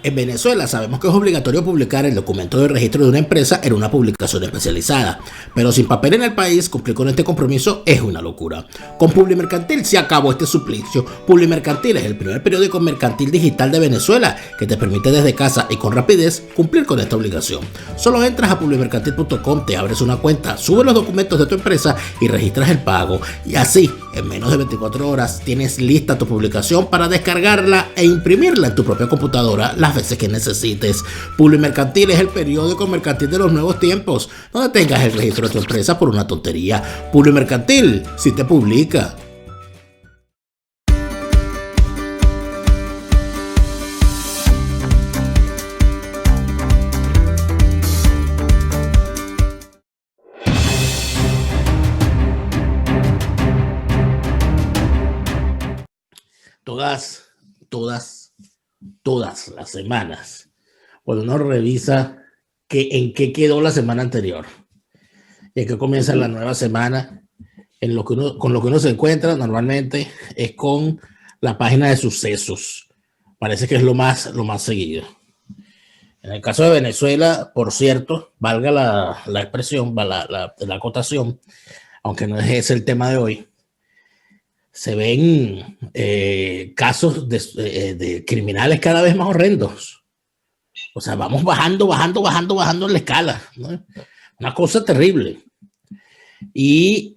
En Venezuela sabemos que es obligatorio publicar el documento de registro de una empresa en una publicación especializada, pero sin papel en el país, cumplir con este compromiso es una locura. Con Publimercantil se acabó este suplicio. Publimercantil es el primer periódico mercantil digital de Venezuela que te permite desde casa y con rapidez cumplir con esta obligación. Solo entras a publimercantil.com, te abres una cuenta, subes los documentos de tu empresa y registras el pago. Y así, en menos de 24 horas, tienes lista tu publicación para descargarla e imprimirla en tu propia computadora las veces que necesites. Publimercantil es el periódico mercantil de los nuevos tiempos. No detengas el registro de tu empresa por una tontería. Publimercantil, si te publica. Todas las semanas, cuando uno revisa en qué quedó la semana anterior y en qué comienza la nueva semana, con lo que uno se encuentra normalmente es con la página de sucesos. Parece que es lo más seguido. En el caso de Venezuela, por cierto, valga la expresión, la acotación, aunque no es ese el tema de hoy, se ven casos de criminales cada vez más horrendos. O sea, vamos bajando en la escala, ¿no? Una cosa terrible. Y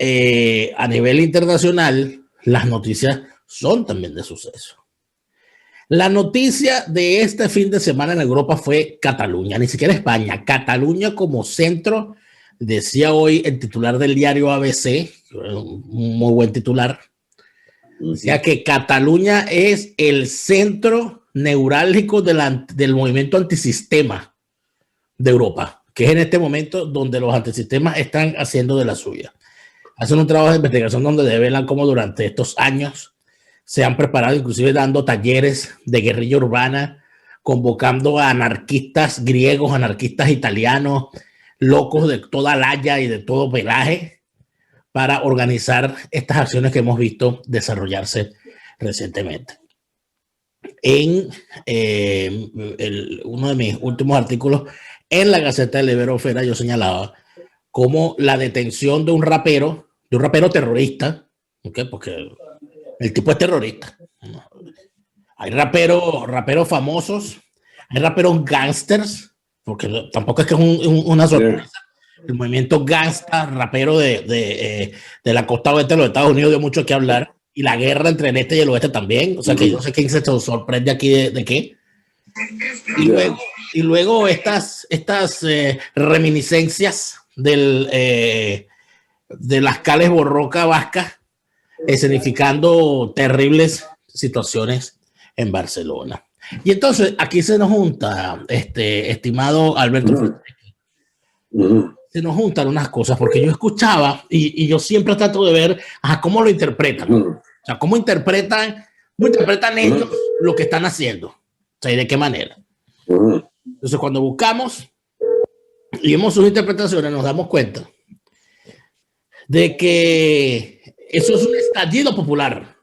a nivel internacional, las noticias son también de suceso. La noticia de este fin de semana en Europa fue Cataluña, ni siquiera España. Cataluña como centro, decía hoy el titular del diario ABC, un muy buen titular. O sea que Cataluña es el centro neurálgico del movimiento antisistema de Europa, que es en este momento donde los antisistemas están haciendo de la suya. Hacen un trabajo de investigación donde develan cómo durante estos años se han preparado, inclusive dando talleres de guerrilla urbana, convocando a anarquistas griegos, anarquistas italianos, locos de toda laya y de todo pelaje, para organizar estas acciones que hemos visto desarrollarse recientemente. En uno de mis últimos artículos en la Gaceta del Iberosfera, yo señalaba cómo la detención de un rapero terrorista, ¿okay? Porque el tipo es terrorista. Hay raperos famosos, hay raperos gangsters, porque tampoco es que es una sorpresa. El movimiento gangsta, rapero de la costa oeste de los Estados Unidos dio mucho que hablar. Y la guerra entre el este y el oeste también. O sea que yo no sé quién se sorprende aquí de qué. Y luego estas reminiscencias de las Cales Borroca vascas, escenificando terribles situaciones en Barcelona. Y entonces aquí se nos junta, estimado Alberto, se nos juntan unas cosas, porque yo escuchaba y yo siempre trato de ver cómo lo interpretan, ¿no? O sea, cómo interpretan ellos lo que están haciendo, o sea, y de qué manera. Entonces, cuando buscamos y vemos sus interpretaciones, nos damos cuenta de que eso es un estallido popular.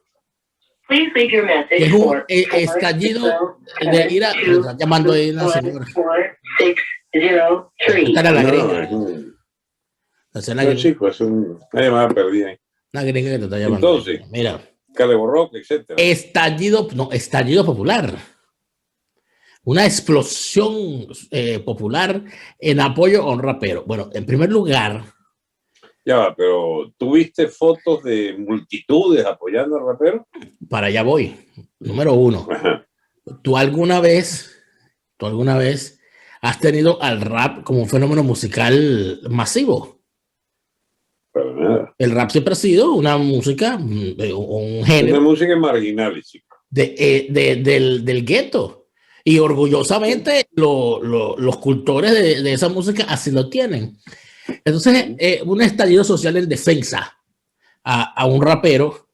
Es un estallido de ira. Me está llamando ahí una señora. Está la gringa. No, chico, es una llamada perdida. Una gringa que te está llamando. Entonces, mira. Cale Borroca, etc. Estallido popular. Una explosión popular en apoyo a un rapero. Bueno, en primer lugar. Ya va, pero ¿tuviste fotos de multitudes apoyando al rapero? Para allá voy. Número uno. Ajá. ¿Tú alguna vez has tenido al rap como un fenómeno musical masivo? Para nada. El rap siempre ha sido una música, un género. Una música marginal, chico. Del gueto. Y orgullosamente los cultores de esa música así lo tienen. Entonces, un estallido social en defensa a un rapero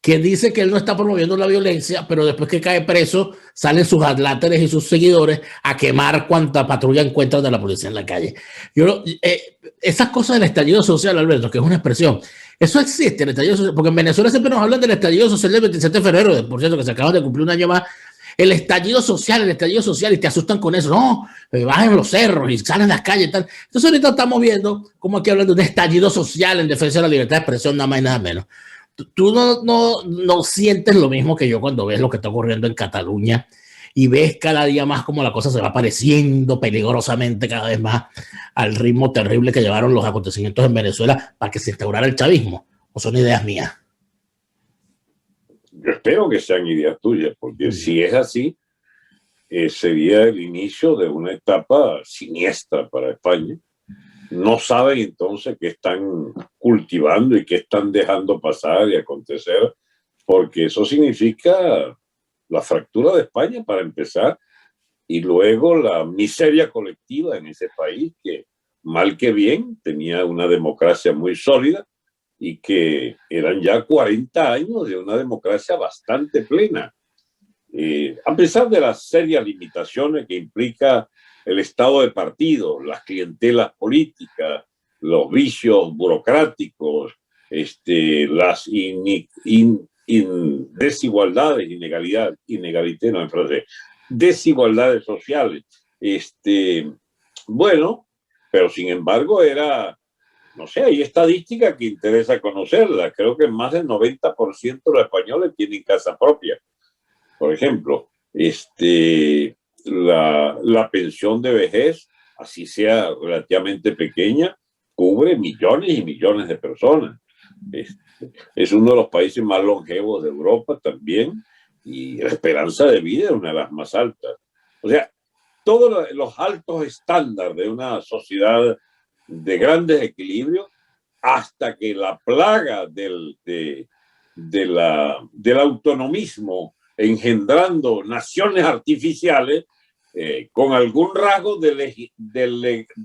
que dice que él no está promoviendo la violencia, pero después que cae preso, salen sus adláteres y sus seguidores a quemar cuanta patrulla encuentran de la policía en la calle. Esas cosas del estallido social, Alberto, que es una expresión, eso existe, el estallido social, porque en Venezuela siempre nos hablan del estallido social del 27 de febrero, por cierto, que se acaba de cumplir un año más. el estallido social, y te asustan con eso. No, bajen los cerros y salen a las calles y tal. Entonces ahorita estamos viendo como aquí hablan de un estallido social en defensa de la libertad de expresión, nada más y nada menos. Tú no sientes lo mismo que yo cuando ves lo que está ocurriendo en Cataluña y ves cada día más como la cosa se va pareciendo peligrosamente cada vez más al ritmo terrible que llevaron los acontecimientos en Venezuela para que se instaurara el chavismo. ¿O son ideas mías? Yo espero que sean ideas tuyas, porque si es así, sería el inicio de una etapa siniestra para España. No saben entonces qué están cultivando y qué están dejando pasar y acontecer, porque eso significa la fractura de España para empezar, y luego la miseria colectiva en ese país que, mal que bien, tenía una democracia muy sólida y que eran ya 40 años de una democracia bastante plena. A pesar de las serias limitaciones que implica el estado de partido, las clientelas políticas, los vicios burocráticos, las desigualdades, inegalité, no en francés, desigualdades sociales. Bueno, pero sin embargo era, no sé, hay estadísticas que interesa conocerlas. Creo que más del 90% de los españoles tienen casa propia. Por ejemplo, la pensión de vejez, así sea relativamente pequeña, cubre millones y millones de personas. Es uno de los países más longevos de Europa también, y la esperanza de vida es una de las más altas. O sea, todos los altos estándares de una sociedad de grandes equilibrios, hasta que la plaga del autonomismo engendrando naciones artificiales con algún rasgo de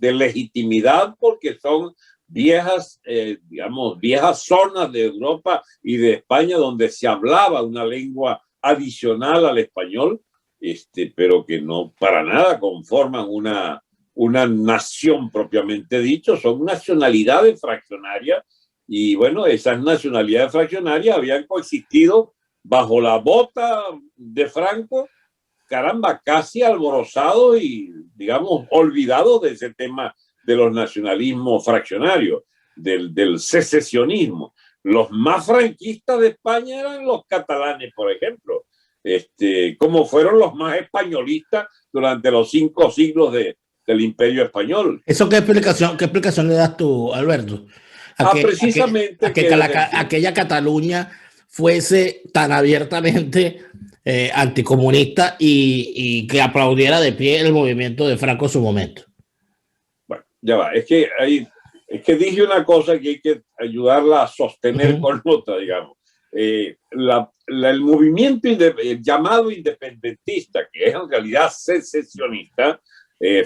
legitimidad, porque son viejas, digamos, viejas zonas de Europa y de España donde se hablaba una lengua adicional al español, pero que no para nada conforman una nación propiamente dicho, son nacionalidades fraccionarias. Y bueno, esas nacionalidades fraccionarias habían coexistido bajo la bota de Franco, caramba, casi alborozado y, digamos, olvidado de ese tema de los nacionalismos fraccionarios, del secesionismo. Los más franquistas de España eran los catalanes, por ejemplo, como fueron los más españolistas durante los 5 siglos del Imperio Español. ¿Eso qué explicación le das tú, Alberto? Precisamente aquella Cataluña fuese tan abiertamente anticomunista y que aplaudiera de pie el movimiento de Franco en su momento. Bueno, ya va, es que dije una cosa que hay que ayudarla a sostener con otra, digamos. El movimiento llamado independentista, que es en realidad secesionista,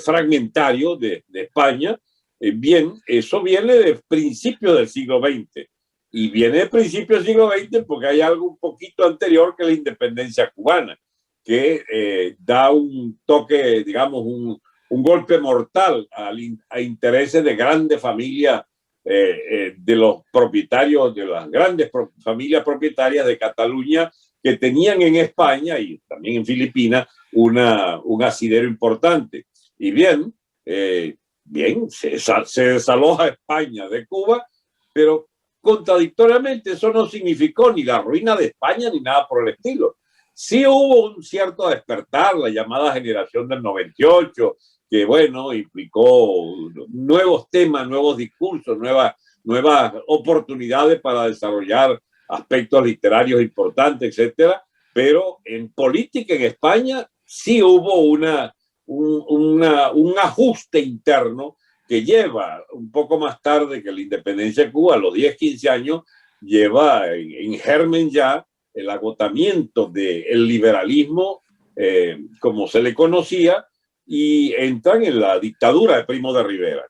fragmentario de España, bien, eso viene del principio del siglo XX. Y viene del principio del siglo XX porque hay algo un poquito anterior que la independencia cubana, que da un toque, digamos, un golpe mortal a intereses de grandes familias, de los propietarios, de las grandes familias propietarias de Cataluña, que tenían en España y también en Filipinas un asidero importante. Y bien, se desaloja España de Cuba, pero contradictoriamente eso no significó ni la ruina de España ni nada por el estilo. Sí hubo un cierto despertar, la llamada generación del 98, que bueno, implicó nuevos temas, nuevos discursos, nuevas oportunidades para desarrollar aspectos literarios importantes, etcétera. Pero en política en España sí hubo un ajuste interno que lleva un poco más tarde que la independencia de Cuba, a los 10, 15 años, lleva en germen ya el agotamiento del liberalismo, como se le conocía, y entran en la dictadura de Primo de Rivera.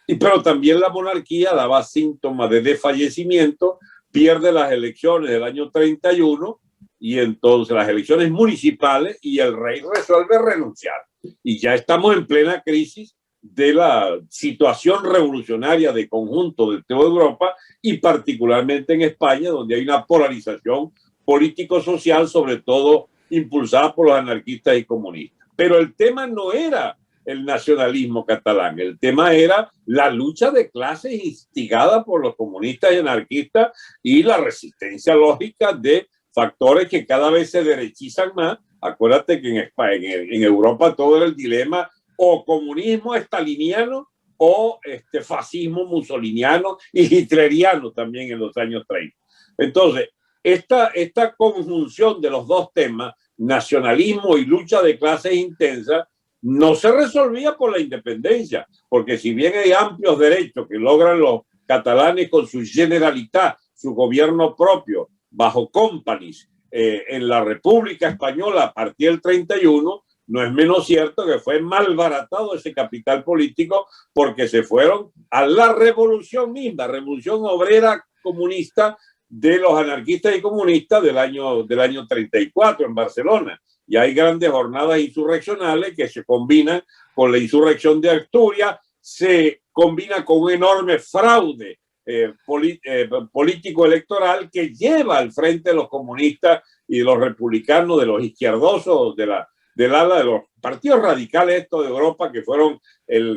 Pero también la monarquía daba síntomas de desfallecimiento, pierde las elecciones del año 31, y entonces las elecciones municipales, y el rey resuelve renunciar. Y ya estamos en plena crisis de la situación revolucionaria de conjunto de toda Europa y particularmente en España, donde hay una polarización político-social, sobre todo impulsada por los anarquistas y comunistas. Pero el tema no era el nacionalismo catalán, el tema era la lucha de clases instigada por los comunistas y anarquistas y la resistencia lógica de factores que cada vez se derechizan más. Acuérdate que en España, en Europa todo era el dilema o comunismo estaliniano o fascismo mussoliniano y hitleriano también en los años 30. Entonces, esta conjunción de los dos temas, nacionalismo y lucha de clases intensa, no se resolvía por la independencia, porque si bien hay amplios derechos que logran los catalanes con su Generalitat, su gobierno propio, bajo companies, en la República Española a partir del 31, no es menos cierto que fue malbaratado ese capital político porque se fueron a la revolución misma, revolución obrera comunista de los anarquistas y comunistas del año 34 en Barcelona. Y hay grandes jornadas insurreccionales que se combinan con la insurrección de Asturias, se combina con un enorme fraude político-electoral que lleva al frente de los comunistas y de los republicanos, de los izquierdosos, del ala de los partidos radicales estos de Europa que fueron,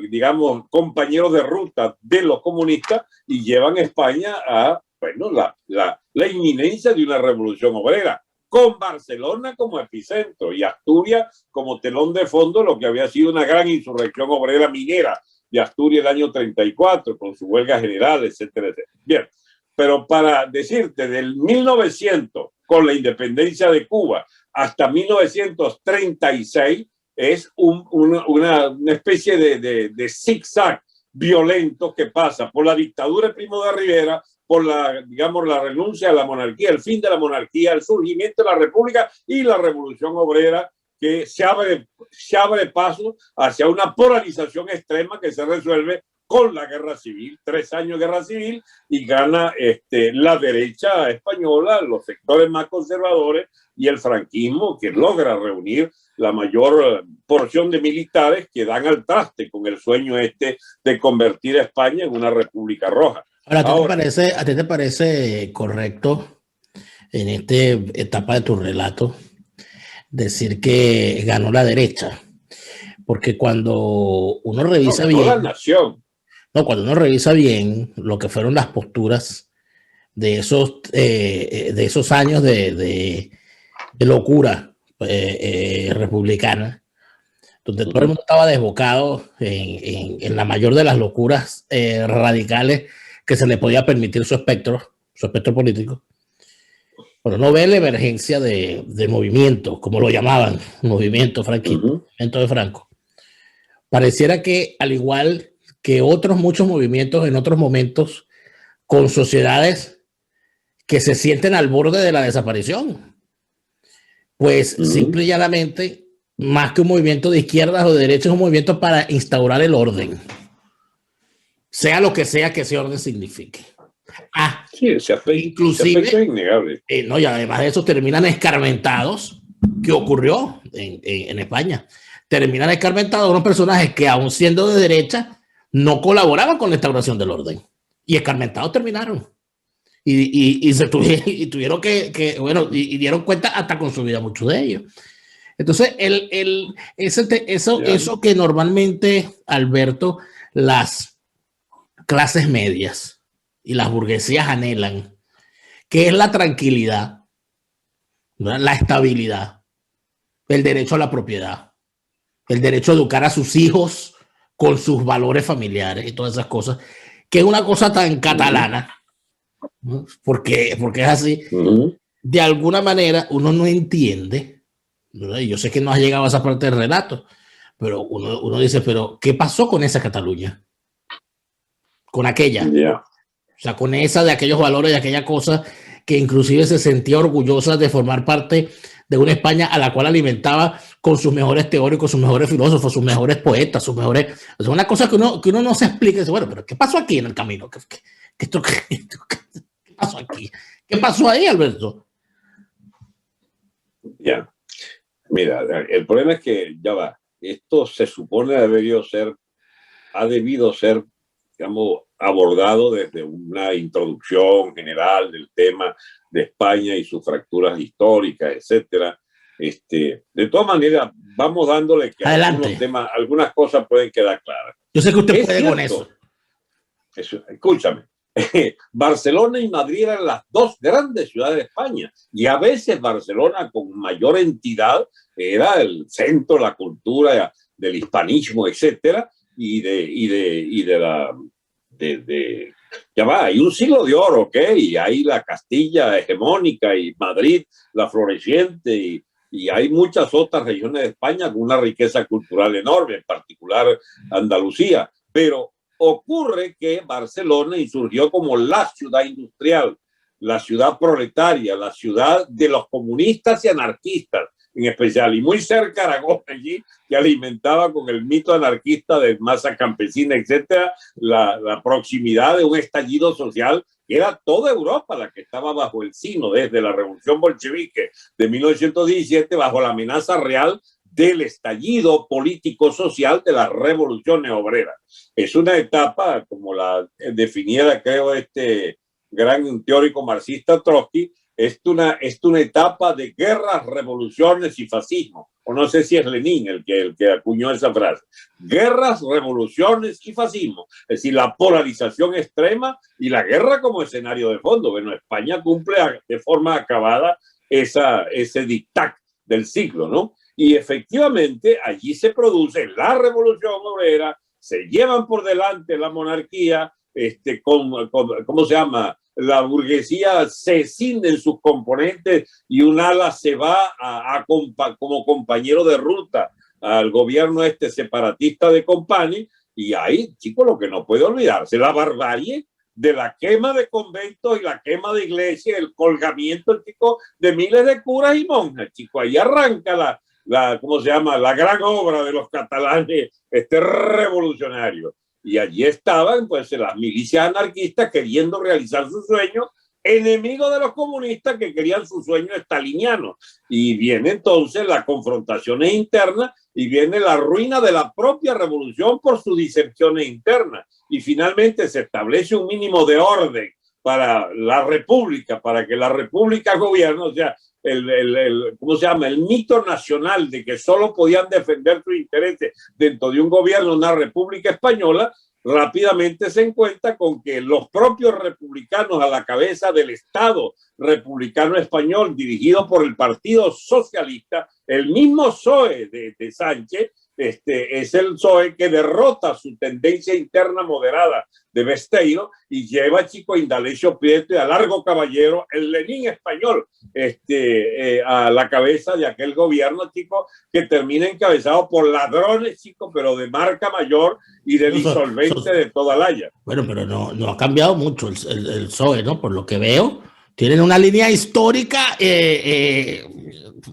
digamos, compañeros de ruta de los comunistas y llevan a España a, bueno, la inminencia de una revolución obrera, con Barcelona como epicentro y Asturias como telón de fondo, lo que había sido una gran insurrección obrera minera de Asturias el año 34, con su huelga general, etcétera, etcétera. Bien, pero para decirte, del 1900, con la independencia de Cuba, hasta 1936, es una especie de zigzag violento que pasa por la dictadura de Primo de Rivera, por digamos, la renuncia a la monarquía, el fin de la monarquía, el surgimiento de la república y la revolución obrera, que se abre paso hacia una polarización extrema que se resuelve con la guerra civil, 3 años de guerra civil, y gana la derecha española, los sectores más conservadores y el franquismo, que logra reunir la mayor porción de militares que dan al traste con el sueño de convertir a España en una república roja. Ahora, ¿a ti te parece correcto en esta etapa de tu relato decir que ganó la derecha? Porque cuando uno revisa bien, la nación. No, cuando uno revisa bien lo que fueron las posturas de esos años de locura republicana, donde todo el mundo estaba desbocado en la mayor de las locuras radicales que se le podía permitir su espectro político. Pero no ve la emergencia de movimiento, como lo llamaban, movimiento franquista, movimiento de Franco. Pareciera que, al igual que muchos movimientos en otros momentos, con sociedades que se sienten al borde de la desaparición, pues simple y llanamente, más que un movimiento de izquierdas o de derechas, es un movimiento para instaurar el orden, sea lo que sea que ese orden signifique. Sí, ese aspecto es innegable. No, y además de eso terminan escarmentados, que ocurrió en España. Terminan escarmentados unos personajes que, aun siendo de derecha, no colaboraban con la instauración del orden. Y escarmentados terminaron. Y tuvieron y dieron cuenta hasta con su vida muchos de ellos. Entonces, eso que normalmente, Alberto, las clases medias y las burguesías anhelan, que es la tranquilidad, ¿verdad? La estabilidad, el derecho a la propiedad, el derecho a educar a sus hijos con sus valores familiares y todas esas cosas, que es una cosa tan catalana, ¿no? porque es así. De alguna manera uno no entiende, ¿verdad? Y yo sé que no has llegado a esa parte del relato, pero uno dice, pero ¿qué pasó con esa Cataluña? Con aquella. O sea, con esa de aquellos valores, de aquella cosa que inclusive se sentía orgullosa de formar parte de una España a la cual alimentaba con sus mejores teóricos, sus mejores filósofos, sus mejores poetas, sus mejores... O sea, una cosa que uno no se explica. Dice, bueno, pero ¿qué pasó aquí en el camino? ¿Qué pasó aquí? ¿Qué pasó ahí, Alberto? Ya. Mira, el problema es que, ya va, esto se supone ha debido ser, digamos, abordado desde una introducción general del tema de España y sus fracturas históricas, etcétera, De todas maneras, vamos dándole que adelante. algunos temas, algunas cosas pueden quedar claras. Yo sé que usted Es puede cierto, con eso. Escúchame, Barcelona y Madrid eran las dos grandes ciudades de España, y a veces Barcelona con mayor entidad era el centro de la cultura, del hispanismo, etcétera, ya va, hay un siglo de oro, ¿ok? Y hay la Castilla hegemónica y Madrid la floreciente, y hay muchas otras regiones de España con una riqueza cultural enorme, en particular Andalucía, pero ocurre que Barcelona insurgió como la ciudad industrial, la ciudad proletaria, la ciudad de los comunistas y anarquistas en especial, y muy cerca Aragón allí, que alimentaba con el mito anarquista de masa campesina, etcétera, la proximidad de un estallido social que era toda Europa la que estaba bajo el sino desde la revolución bolchevique de 1917, bajo la amenaza real del estallido político-social de las revoluciones obreras. Es una etapa, como la definiera, creo, este gran teórico marxista Trotsky, es una etapa de guerras, revoluciones y fascismo. O no sé si es Lenin el que acuñó esa frase. Guerras, revoluciones y fascismo. Es decir, la polarización extrema y la guerra como escenario de fondo. Bueno, España cumple de forma acabada ese dictat del siglo, ¿no? Y efectivamente allí se produce la revolución obrera, se llevan por delante la monarquía, ¿cómo se llama? La burguesía se cinde en sus componentes y un ala se va como compañero de ruta al gobierno separatista de Company, y ahí, chicos, lo que no puede olvidarse, la barbarie de la quema de conventos y la quema de iglesias, el colgamiento, chico, de miles de curas y monjas, chico, ahí arranca ¿cómo se llama? La gran obra de los catalanes revolucionarios. Y allí estaban pues las milicias anarquistas queriendo realizar su sueño, enemigos de los comunistas que querían su sueño estaliniano. Y viene entonces las confrontaciones internas y viene la ruina de la propia revolución por sus disensiones internas. Y finalmente se establece un mínimo de orden para la república, para que la república gobierne, o sea, ¿cómo se llama? El mito nacional de que solo podían defender sus intereses dentro de un gobierno, una república española, rápidamente se encuentra con que los propios republicanos a la cabeza del Estado republicano español, dirigido por el Partido Socialista, el mismo PSOE de Sánchez, es el PSOE que derrota su tendencia interna moderada de Besteiro y lleva, chico, a Indalecio Prieto y a Largo Caballero, el Lenin español, a la cabeza de aquel gobierno, chico, que termina encabezado por ladrones, chico, pero de marca mayor y del insolvente de toda la haya. Bueno, pero no ha cambiado mucho el PSOE, ¿no? Por lo que veo, tienen una línea histórica el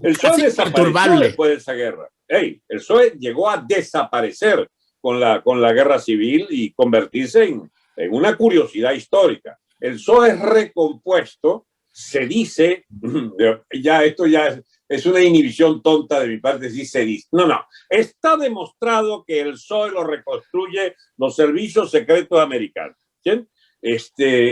PSOE desapareció después de esa guerra. El PSOE llegó a desaparecer con la guerra civil y convertirse en una curiosidad histórica. El PSOE es recompuesto, se dice, esto ya es una inhibición tonta de mi parte, si se dice. No, está demostrado que el PSOE lo reconstruye los servicios secretos americanos, ¿sí?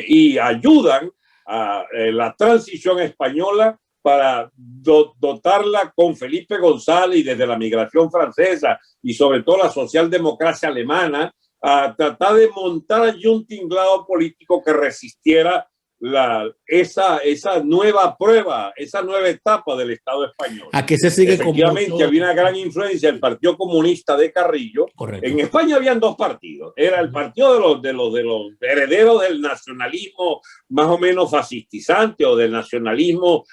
Y ayudan a la transición española para dotarla con Felipe González y desde la migración francesa y sobre todo la socialdemocracia alemana a tratar de montar allí un tinglado político que resistiera esa nueva prueba, esa nueva etapa del Estado español. ¿A qué se sigue? Efectivamente, había una gran influencia del Partido Comunista de Carrillo. Correcto. En España habían dos partidos. Era el partido de los herederos del nacionalismo más o menos fascistizante o del nacionalismo,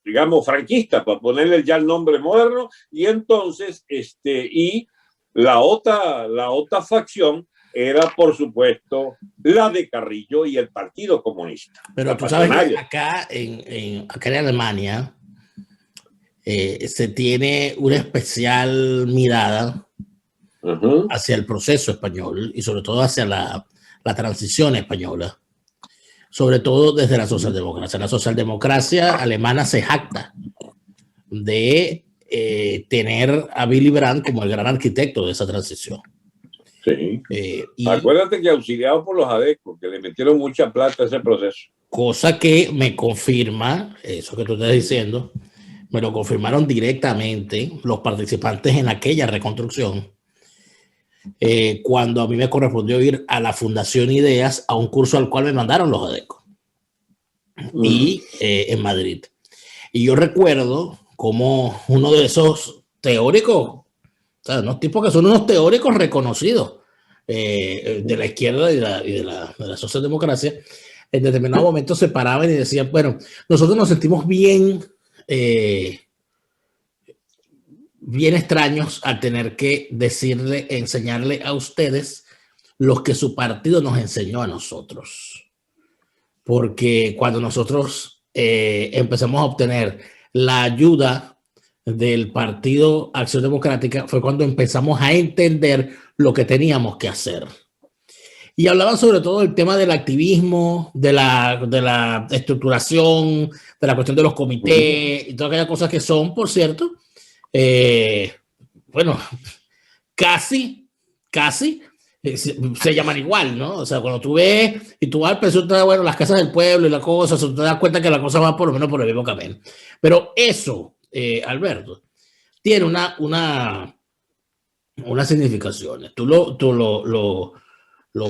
digamos, franquista, para ponerle ya el nombre moderno. Y entonces, y la otra facción era, por supuesto, la de Carrillo y el Partido Comunista. Pero tú sabes que acá en Alemania se tiene una especial mirada hacia el proceso español y sobre todo hacia la transición española, sobre todo desde la socialdemocracia. La socialdemocracia alemana se jacta de tener a Willy Brandt como el gran arquitecto de esa transición. Sí. Acuérdate que auxiliado por los adecos, que le metieron mucha plata a ese proceso. Cosa que me confirma eso que tú estás diciendo, me lo confirmaron directamente los participantes en aquella reconstrucción, cuando a mí me correspondió ir a la Fundación Ideas a un curso al cual me mandaron los ADECO y en Madrid. Y yo recuerdo como uno de esos teóricos, o sea, unos tipos que son unos teóricos reconocidos de la izquierda y de la socialdemocracia, en determinado momento se paraban y decían, bueno, nosotros nos sentimos bien, bien extraños al tener que decirle, enseñarle a ustedes lo que su partido nos enseñó a nosotros. Porque cuando nosotros empezamos a obtener la ayuda del Partido Acción Democrática fue cuando empezamos a entender lo que teníamos que hacer. Y hablaban sobre todo del tema del activismo, de la estructuración, de la cuestión de los comités y todas aquellas cosas que son, por cierto, bueno, casi se llaman igual, ¿no? O sea, cuando tú ves y tú vas al precio, bueno, las casas del pueblo y la cosa, te das cuenta que la cosa va por lo menos por el mismo camino. Pero eso, Alberto, tiene unas significaciones. Tú lo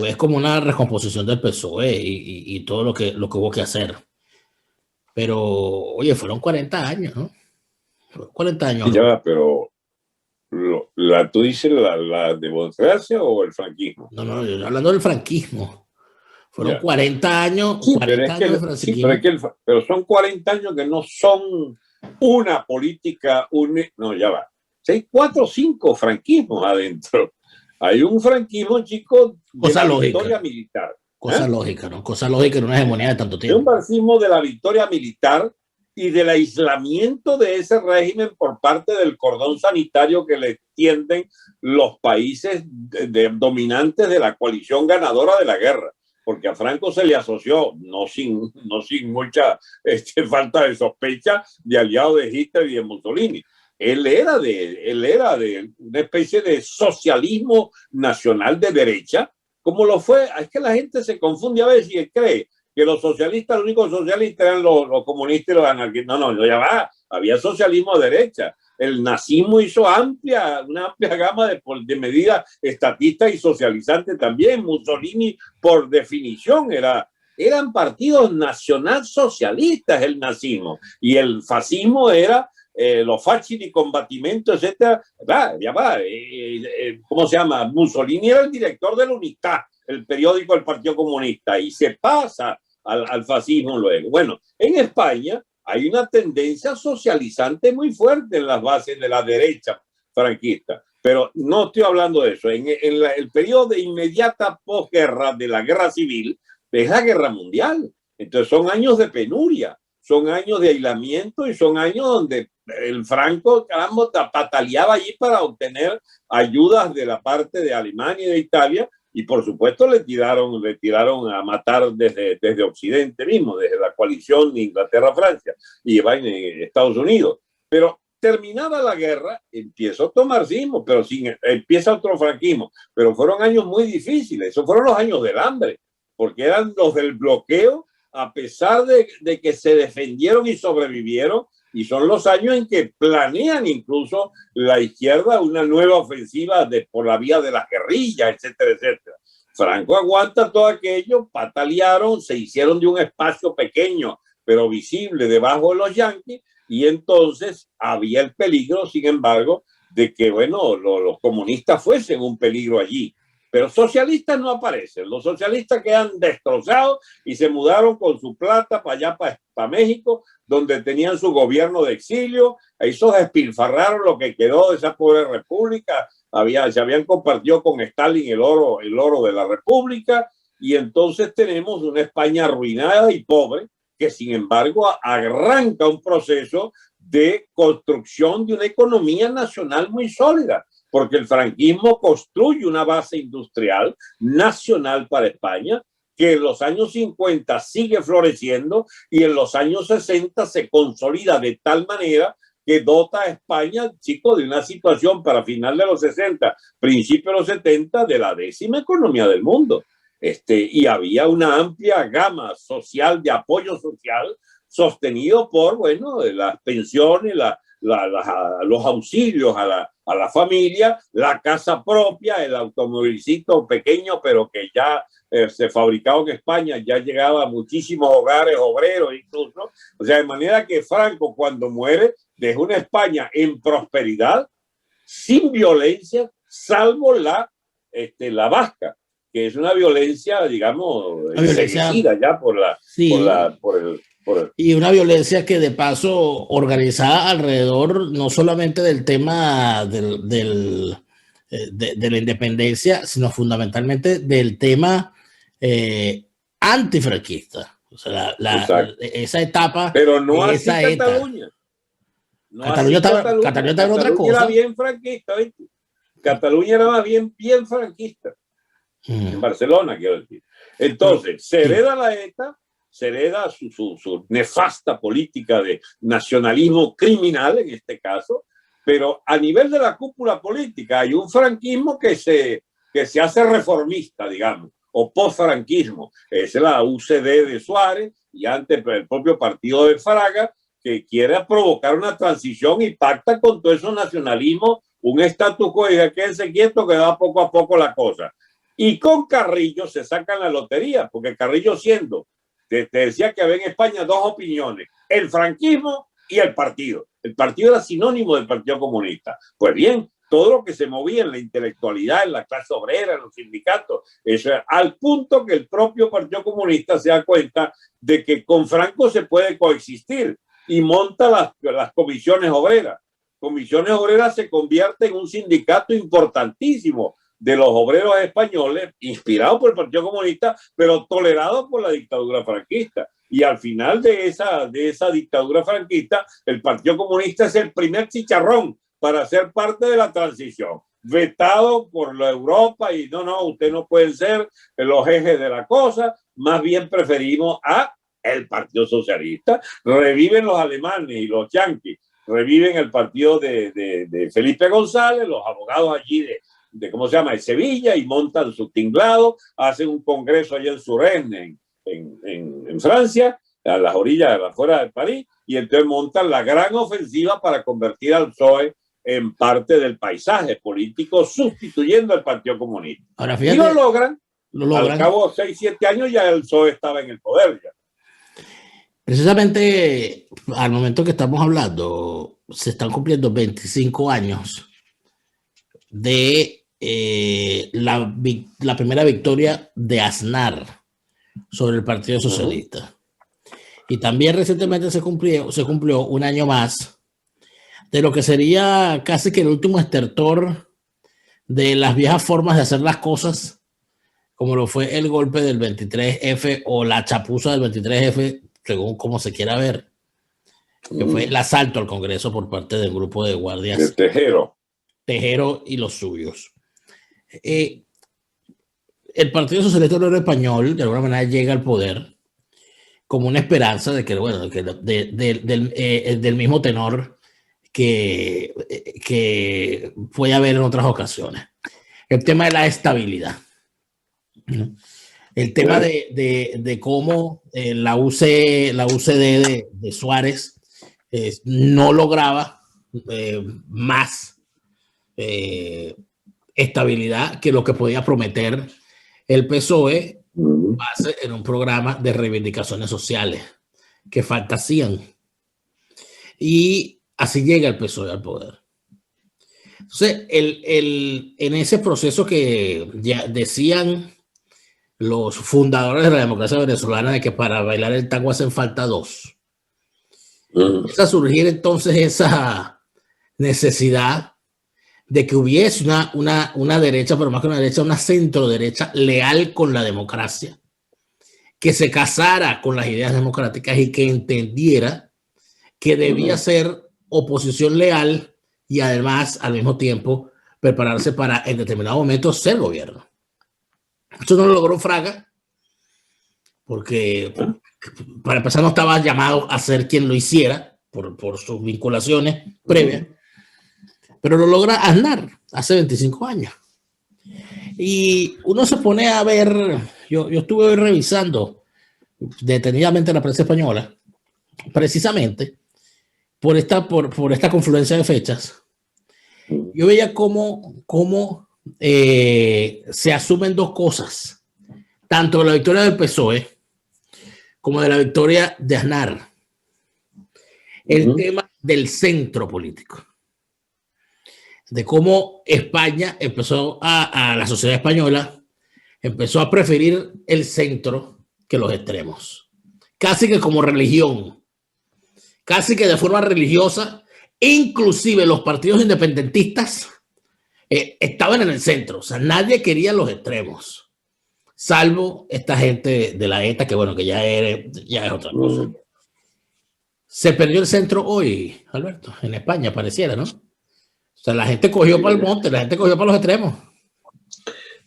ves como una recomposición del PSOE y todo lo que hubo que hacer. Pero, oye, fueron 40 años, ¿no? 40 años. Ya, pero ¿tú dices la democracia o el franquismo? No, yo estoy hablando del franquismo. Fueron 40 años, sí, 40 años de franquismo. Sí, pero son 40 años que no son una política, no, ya va. Hay 4 o 5 franquismos adentro. Hay un franquismo, chico, de la victoria militar. Cosa lógica, ¿no? Cosa lógica en una hegemonía de tanto tiempo. Es un marxismo de la victoria militar y del aislamiento de ese régimen por parte del cordón sanitario que le tienden los países dominantes de la coalición ganadora de la guerra. Porque a Franco se le asoció, no sin mucha falta de sospecha, de aliado de Hitler y de Mussolini. Él era de una especie de socialismo nacional de derecha, como lo fue. Es que la gente se confunde a veces y cree que los socialistas, los únicos socialistas eran los comunistas y los anarquistas. No, ya va, había socialismo de derecha. El nazismo hizo una amplia gama de medidas estatistas y socializantes también. Mussolini, por definición, eran partidos nacionalsocialistas el nazismo, y el fascismo era los fasci di combattimento, etcétera. Ya va, ¿cómo se llama? Mussolini era el director de la Unità, el periódico del Partido Comunista, y se pasa al fascismo luego. Bueno, en España hay una tendencia socializante muy fuerte en las bases de la derecha franquista, pero no estoy hablando de eso. En el periodo de inmediata posguerra de la guerra civil es la guerra mundial. Entonces son años de penuria, son años de aislamiento y son años donde el Franco, caramba, pataleaba allí para obtener ayudas de la parte de Alemania y de Italia, y por supuesto le tiraron a matar desde Occidente mismo, desde la coalición de Inglaterra-Francia y en Estados Unidos. Pero terminada la guerra, empieza otro marxismo, pero empieza otro franquismo. Pero fueron años muy difíciles, esos fueron los años del hambre, porque eran los del bloqueo, a pesar de que se defendieron y sobrevivieron, y son los años en que planean incluso la izquierda una nueva ofensiva por la vía de las guerrillas, etcétera, etcétera. Franco aguanta todo aquello, patalearon, se hicieron de un espacio pequeño, pero visible debajo de los yanquis, y entonces había el peligro, sin embargo, de que, bueno, los comunistas fuesen un peligro allí. Pero socialistas no aparecen, los socialistas quedan destrozados y se mudaron con su plata para allá, para México, donde tenían su gobierno de exilio. Ahí se despilfarraron lo que quedó de esa pobre república, se habían compartido con Stalin el oro de la república, y entonces tenemos una España arruinada y pobre, que sin embargo arranca un proceso de construcción de una economía nacional muy sólida, porque el franquismo construye una base industrial nacional para España que en los años 50 sigue floreciendo y en los años 60 se consolida de tal manera que dota a España, chicos, de una situación para final de los 60, principios de los 70, de la 10ª economía del mundo. Y había una amplia gama social, de apoyo social, sostenido por, bueno, las pensiones, los auxilios a la familia, la casa propia, el automovilcito pequeño, pero que ya se fabricaba en España, ya llegaba a muchísimos hogares obreros incluso. O sea, de manera que Franco, cuando muere, dejó una España en prosperidad, sin violencia, salvo la vasca, que es una violencia, digamos, enseguecida ya sí, y una violencia que de paso organizada alrededor no solamente del tema de la independencia, sino fundamentalmente del tema antifranquista. O sea, esa etapa. Pero no así Cataluña. No Cataluña estaba en otra cosa. Era bien franquista, ¿viste? Cataluña era más bien franquista. En Barcelona, quiero decir. Entonces, se hereda la ETA, se hereda su nefasta política de nacionalismo criminal, en este caso, pero a nivel de la cúpula política hay un franquismo que se hace reformista, digamos, o post-franquismo. Es la UCD de Suárez y antes el propio partido de Fraga, que quiere provocar una transición y pacta con todo esos nacionalismos, un status quo y quédense quieto que va poco a poco la cosa. Y con Carrillo se sacan la lotería, porque Carrillo siendo, te decía que había en España dos opiniones, el franquismo y el partido. El partido era sinónimo del Partido Comunista. Pues bien, todo lo que se movía en la intelectualidad, en la clase obrera, en los sindicatos, eso era, al punto que el propio Partido Comunista se da cuenta de que con Franco se puede coexistir y monta las comisiones obreras. Comisiones Obreras se convierte en un sindicato importantísimo de los obreros españoles, inspirado por el Partido Comunista, pero tolerado por la dictadura franquista. Y al final de esa dictadura franquista, el Partido Comunista es el primer chicharrón para ser parte de la transición, vetado por la Europa y no, ustedes no pueden ser los ejes de la cosa, más bien preferimos a el Partido Socialista. Reviven los alemanes y los yanquis, reviven el partido de Felipe González, los abogados allí de ¿cómo se llama?, de Sevilla, y montan su tinglado, hacen un congreso allá en Suresnes, en Francia, a las orillas, afuera de París, y entonces montan la gran ofensiva para convertir al PSOE en parte del paisaje político, sustituyendo al Partido Comunista. Ahora, fíjate, y lo logran. Al cabo de 6-7 años ya el PSOE estaba en el poder ya. Precisamente al momento que estamos hablando, se están cumpliendo 25 años de la primera victoria de Aznar sobre el Partido Socialista. Y también recientemente se cumplió un año más de lo que sería casi que el último estertor de las viejas formas de hacer las cosas, como lo fue el golpe del 23F o la chapuza del 23F, según como se quiera ver, que fue el asalto al Congreso por parte del grupo de guardias. El Tejero y los suyos. El Partido Socialista Obrero Español, de alguna manera, llega al poder como una esperanza de que, bueno, del mismo tenor que puede haber en otras ocasiones. El tema de la estabilidad, ¿no? El tema de cómo la UCD de Suárez no lograba más estabilidad que lo que podía prometer el PSOE base en un programa de reivindicaciones sociales que fantasían. Y así llega el PSOE al poder. Entonces, en ese proceso que ya decían los fundadores de la democracia venezolana de que para bailar el tango hacen falta dos. Empieza a surgir entonces esa necesidad de que hubiese una derecha, pero más que una derecha, una centro derecha leal con la democracia, que se casara con las ideas democráticas y que entendiera que debía ser oposición leal y además al mismo tiempo prepararse para en determinado momento ser gobierno. Eso no lo logró Fraga porque para empezar no estaba llamado a ser quien lo hiciera por sus vinculaciones previas, pero lo logra Aznar hace 25 años. Y uno se pone a ver, yo estuve hoy revisando detenidamente la prensa española precisamente por esta confluencia de fechas, yo veía cómo se asumen dos cosas, tanto de la victoria del PSOE como de la victoria de Aznar. El tema del centro político, de cómo España empezó a la sociedad española empezó a preferir el centro que los extremos, casi que como religión, casi que de forma religiosa. Inclusive los partidos independentistas estaban en el centro, o sea, nadie quería los extremos, salvo esta gente de la ETA, que bueno, que ya es otra cosa. Se perdió el centro hoy, Alberto, en España pareciera, ¿no? O sea, la gente cogió para el monte, la gente cogió para los extremos.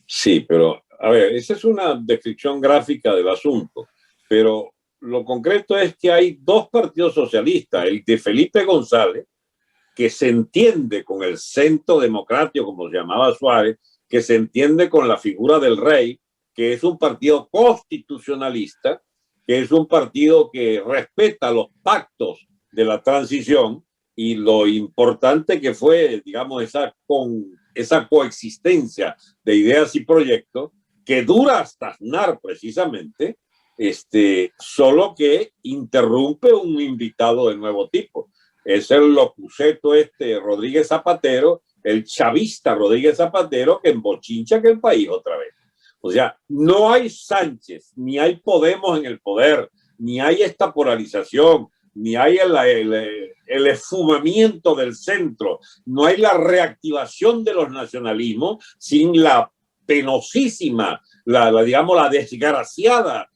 Sí, pero a ver, esa es una descripción gráfica del asunto, pero lo concreto es que hay dos partidos socialistas, el de Felipe González, que se entiende con el centro democrático, como se llamaba Suárez, que se entiende con la figura del rey, que es un partido constitucionalista, que es un partido que respeta los pactos de la transición y lo importante que fue, digamos, esa coexistencia de ideas y proyectos que dura hasta Aznar precisamente, solo que interrumpe un invitado de nuevo tipo. Es el locuceto Rodríguez Zapatero, el chavista Rodríguez Zapatero, que embochincha que el país otra vez. O sea, no hay Sánchez, ni hay Podemos en el poder, ni hay esta polarización, ni hay el esfumamiento del centro, no hay la reactivación de los nacionalismos sin la penosísima, digamos, la desgraciada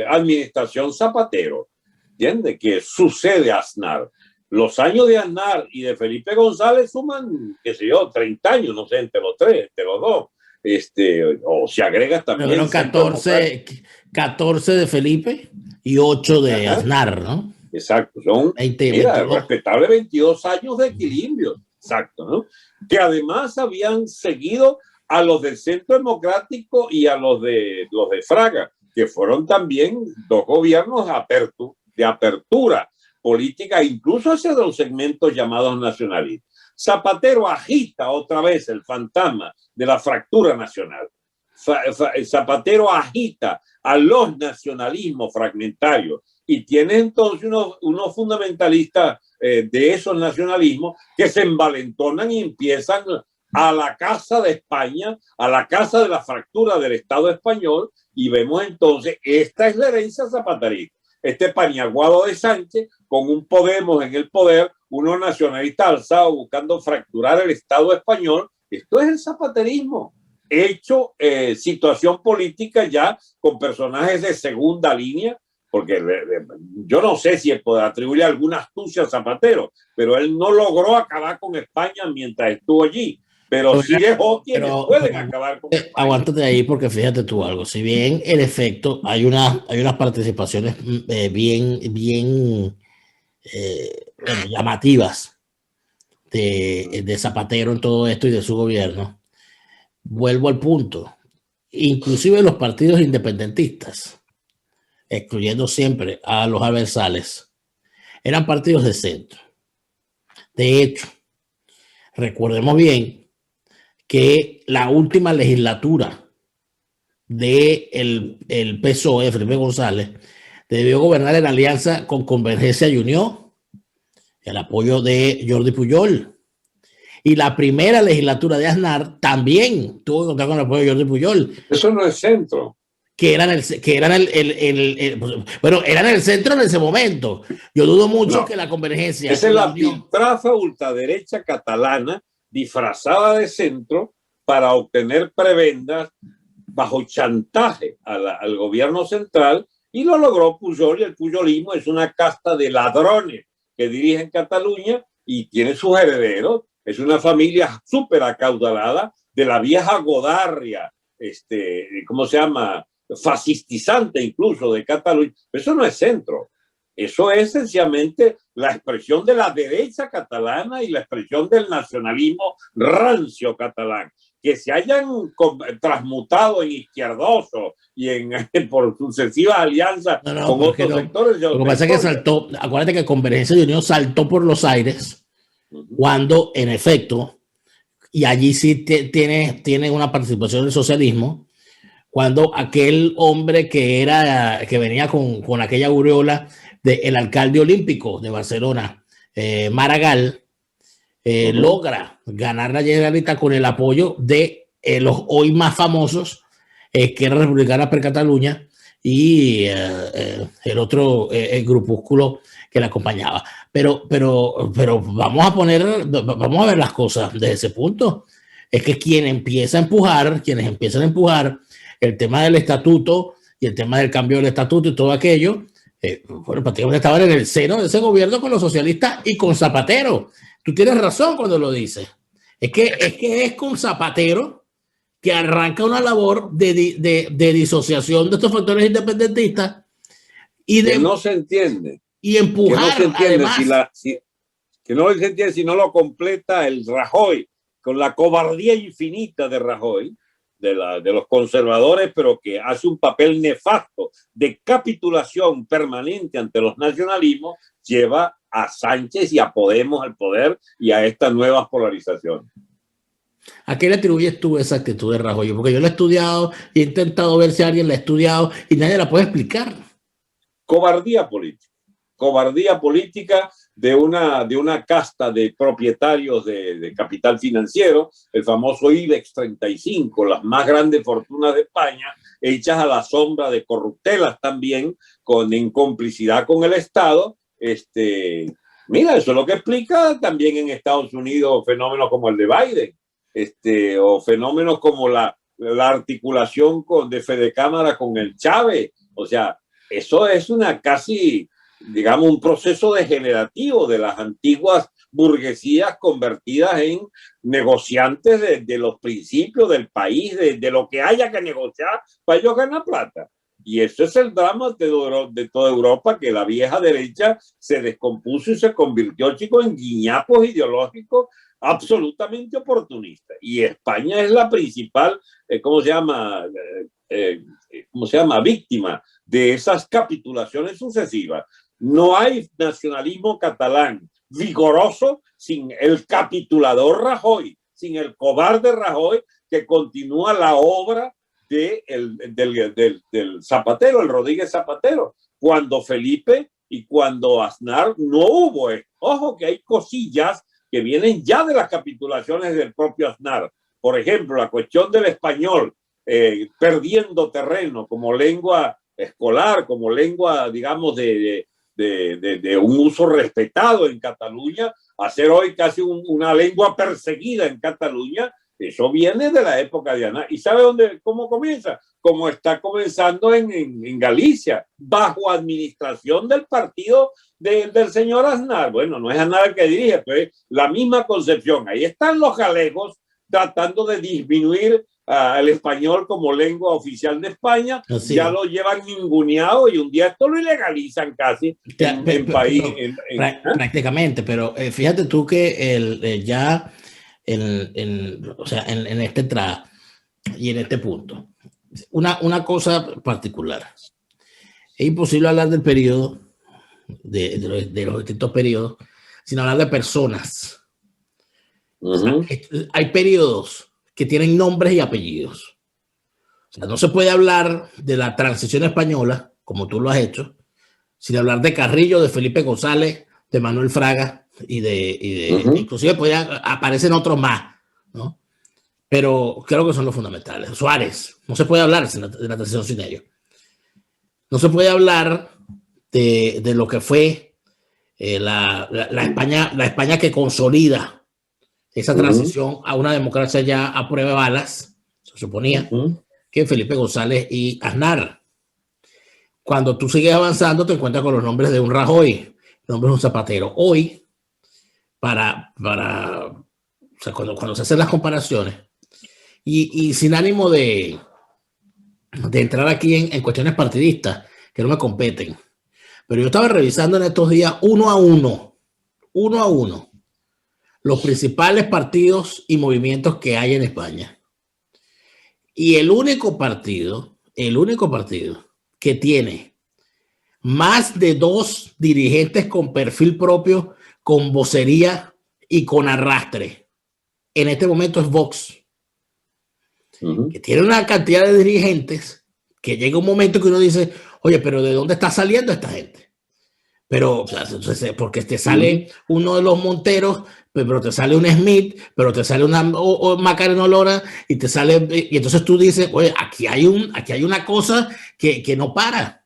administración Zapatero. ¿Entiendes? Que sucede a Aznar. Los años de Aznar y de Felipe González suman, qué sé yo, 30 años, no sé, entre los tres, entre los dos. O se agrega también. Pero 14 de Felipe y 8 de Aznar, ¿no? Exacto, son 20, respetables 22 años de equilibrio. Exacto, ¿no? Que además habían seguido a los del Centro Democrático y a los de Fraga, que fueron también dos gobiernos de apertura política, incluso hacia los segmentos llamados nacionalistas. Zapatero agita otra vez el fantasma de la fractura nacional. Zapatero agita a los nacionalismos fragmentarios y tiene entonces unos fundamentalistas de esos nacionalismos que se envalentonan y empiezan a la casa de España, a la casa de la fractura del Estado español, y vemos entonces, esta es la herencia zapaterista. Este paniaguado de Sánchez con un Podemos en el poder, unos nacionalistas alzados buscando fracturar el Estado español. Esto es el zapaterismo hecho situación política ya con personajes de segunda línea, porque yo no sé si él puede atribuir alguna astucia a Zapatero, pero él no logró acabar con España mientras estuvo allí. Pero sí dejó quienes pueden acabar con España. Aguántate ahí, porque fíjate tú algo. Si bien en efecto hay unas participaciones bien llamativas de Zapatero en todo esto y de su gobierno, vuelvo al punto. Inclusive los partidos independentistas, excluyendo siempre a los aversales, eran partidos de centro. De hecho, recordemos bien que la última legislatura del PSOE, Felipe González, debió gobernar en alianza con Convergencia y Unión, el apoyo de Jordi Pujol. Y la primera legislatura de Aznar también tuvo que contar con el apoyo de Jordi Pujol. Eso no es centro. Eran el centro en ese momento. Yo dudo mucho que la Convergencia. Esa es la piltrafa ultraderecha catalana disfrazada de centro para obtener prebendas bajo chantaje al gobierno central, y lo logró Pujol, y el pujolismo es una casta de ladrones que dirigen Cataluña y tiene sus herederos. Es una familia súper acaudalada de la vieja Godarria, ¿cómo se llama? Fascistizante incluso de Cataluña. Pero eso no es centro. Eso es sencillamente la expresión de la derecha catalana y la expresión del nacionalismo rancio catalán, que se hayan transmutado en izquierdosos y por sucesivas alianzas con otros sectores. Lo que pasa es que saltó, acuérdate que Convergencia de Unión saltó por los aires cuando, en efecto, y allí sí tiene una participación del socialismo, cuando aquel hombre que venía con aquella aureola del alcalde olímpico de Barcelona, Maragall, logra ganar la Generalitat con el apoyo de los hoy más famosos, que era Republicana per Catalunya, y el otro el grupúsculo que la acompañaba. Pero vamos a ver las cosas desde ese punto. Es que quienes empiezan a empujar el tema del estatuto y el tema del cambio del estatuto y todo aquello, bueno, prácticamente estaban en el seno de ese gobierno con los socialistas y con Zapatero. Tú tienes razón cuando lo dices. Es que es con Zapatero que arranca una labor de disociación de estos factores independentistas y de que no se entiende. Y empujar. Que no se entiende, que no se entiende si no lo completa el Rajoy, con la cobardía infinita de Rajoy, de los conservadores, pero que hace un papel nefasto de capitulación permanente ante los nacionalismos, lleva a Sánchez y a Podemos al poder y a estas nuevas polarizaciones. ¿A qué le atribuyes tú esa actitud de Rajoy? Porque yo la he estudiado y he intentado ver si alguien la ha estudiado y nadie la puede explicar. Cobardía política. Cobardía política de una casta de propietarios de capital financiero, el famoso IBEX 35, las más grandes fortunas de España, hechas a la sombra de corruptelas también, en complicidad con el Estado. Mira, eso es lo que explica también en Estados Unidos fenómenos como el de Biden, o fenómenos como la articulación de Fede Cámara con el Chávez. O sea, eso es digamos, un proceso degenerativo de las antiguas burguesías convertidas en negociantes de los principios del país, de lo que haya que negociar para ellos ganar plata. Y eso es el drama de toda Europa, que la vieja derecha se descompuso y se convirtió, chicos, en guiñapos ideológicos absolutamente oportunistas. Y España es la principal, ¿cómo se llama? Víctima de esas capitulaciones sucesivas. No hay nacionalismo catalán vigoroso sin el capitulador Rajoy, sin el cobarde Rajoy, que continúa la obra del Zapatero, el Rodríguez Zapatero. Cuando Felipe y cuando Aznar no hubo. Ojo que hay cosillas que vienen ya de las capitulaciones del propio Aznar. Por ejemplo, la cuestión del español perdiendo terreno como lengua escolar, como lengua, digamos, de un uso respetado en Cataluña, a ser hoy casi una lengua perseguida en Cataluña. Eso viene de la época de Aznar. ¿Y sabe cómo comienza? Como está comenzando en Galicia, bajo administración del partido del señor Aznar. Bueno, no es Aznar el que dirige, pero es la misma concepción. Ahí están los galegos tratando de disminuir el español como lengua oficial de España. Así ya lo llevan ninguneado y un día esto lo ilegalizan casi en país. Prácticamente, pero fíjate tú que ya en esta entrada y en este punto, una cosa particular. Es imposible hablar del periodo, de los distintos periodos, sin hablar de personas. O sea, hay periodos que tienen nombres y apellidos. O sea, no se puede hablar de la transición española, como tú lo has hecho, sin hablar de Carrillo, de Felipe González, de Manuel Fraga inclusive aparecen otros más, ¿no? Pero creo que son los fundamentales. Suárez, no se puede hablar de la transición sin ellos. No se puede hablar de lo que fue la España que consolida esa transición a una democracia ya a prueba de balas, se suponía, que Felipe González y Aznar. Cuando tú sigues avanzando, te encuentras con los nombres de un Rajoy, nombres de un Zapatero. Hoy, o sea, cuando se hacen las comparaciones, y sin ánimo de entrar aquí en cuestiones partidistas que no me competen, pero yo estaba revisando en estos días uno a uno, los principales partidos y movimientos que hay en España. Y el único partido que tiene más de 2 dirigentes con perfil propio, con vocería y con arrastre, en este momento es Vox, que tiene una cantidad de dirigentes que llega un momento que uno dice, oye, pero ¿de dónde está saliendo esta gente? Pero, o sea, porque te sale uno de los Monteros, pero te sale un Smith, pero te sale una Macarena Lora, y te sale, y entonces tú dices, oye, aquí hay una cosa que no para.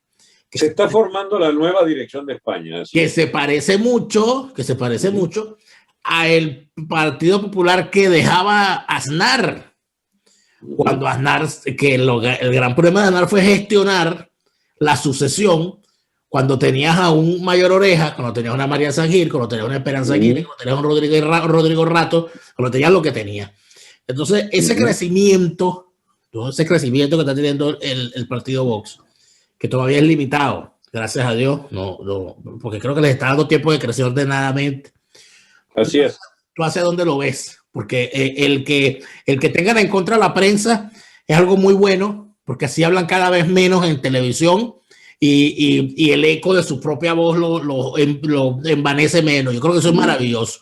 Se está formando la nueva dirección de España. Que se parece mucho a el Partido Popular que dejaba Aznar. Cuando Aznar, que el gran problema de Aznar fue gestionar la sucesión cuando tenías a un Mayor Oreja, cuando tenías a una María Sangir, cuando tenías a una Esperanza Aguirre, cuando tenías a un Rodrigo Rato, cuando tenías lo que tenía. Entonces, ese crecimiento, todo ese crecimiento que está teniendo el partido Vox, que todavía es limitado, gracias a Dios, no, porque creo que les está dando tiempo de crecer ordenadamente. Así es. ¿Tú hacia dónde lo ves? Porque el que tengan en contra la prensa es algo muy bueno, porque así hablan cada vez menos en televisión y el eco de su propia voz lo envanece menos. Yo creo que eso es maravilloso.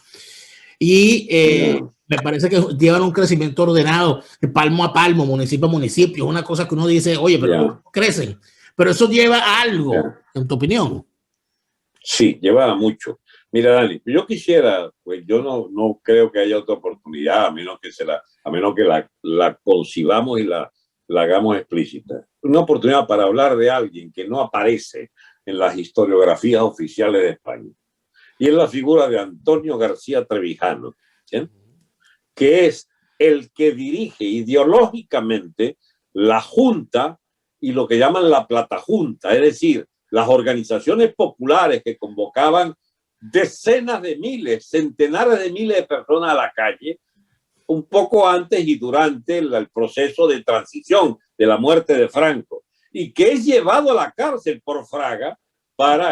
Y me parece que llevan un crecimiento ordenado, palmo a palmo, municipio a municipio. Es una cosa que uno dice, oye, pero no crecen. Pero eso lleva a algo, en tu opinión. Sí, lleva a mucho. Mira, Dani, yo quisiera, pues yo no creo que haya otra oportunidad, a menos que la concibamos y la hagamos explícita. Una oportunidad para hablar de alguien que no aparece en las historiografías oficiales de España. Y es la figura de Antonio García Trevijano, ¿sí? Que es el que dirige ideológicamente la Junta y lo que llaman la Platajunta, es decir, las organizaciones populares que convocaban decenas de miles, centenares de miles de personas a la calle, un poco antes y durante el proceso de transición de la muerte de Franco, y que es llevado a la cárcel por Fraga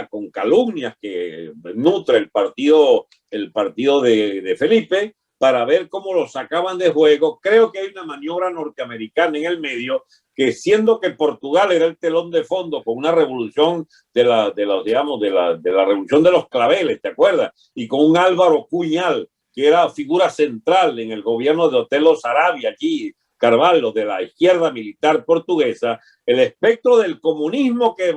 con calumnias que nutre el partido de Felipe, para ver cómo lo sacaban de juego. Creo que hay una maniobra norteamericana en el medio, que siendo que Portugal era el telón de fondo con una revolución de la revolución de los claveles, ¿te acuerdas? Y con un Álvaro Cunhal, que era figura central en el gobierno de Otelo Sarabia, allí, Carvalho, de la izquierda militar portuguesa, el espectro del comunismo que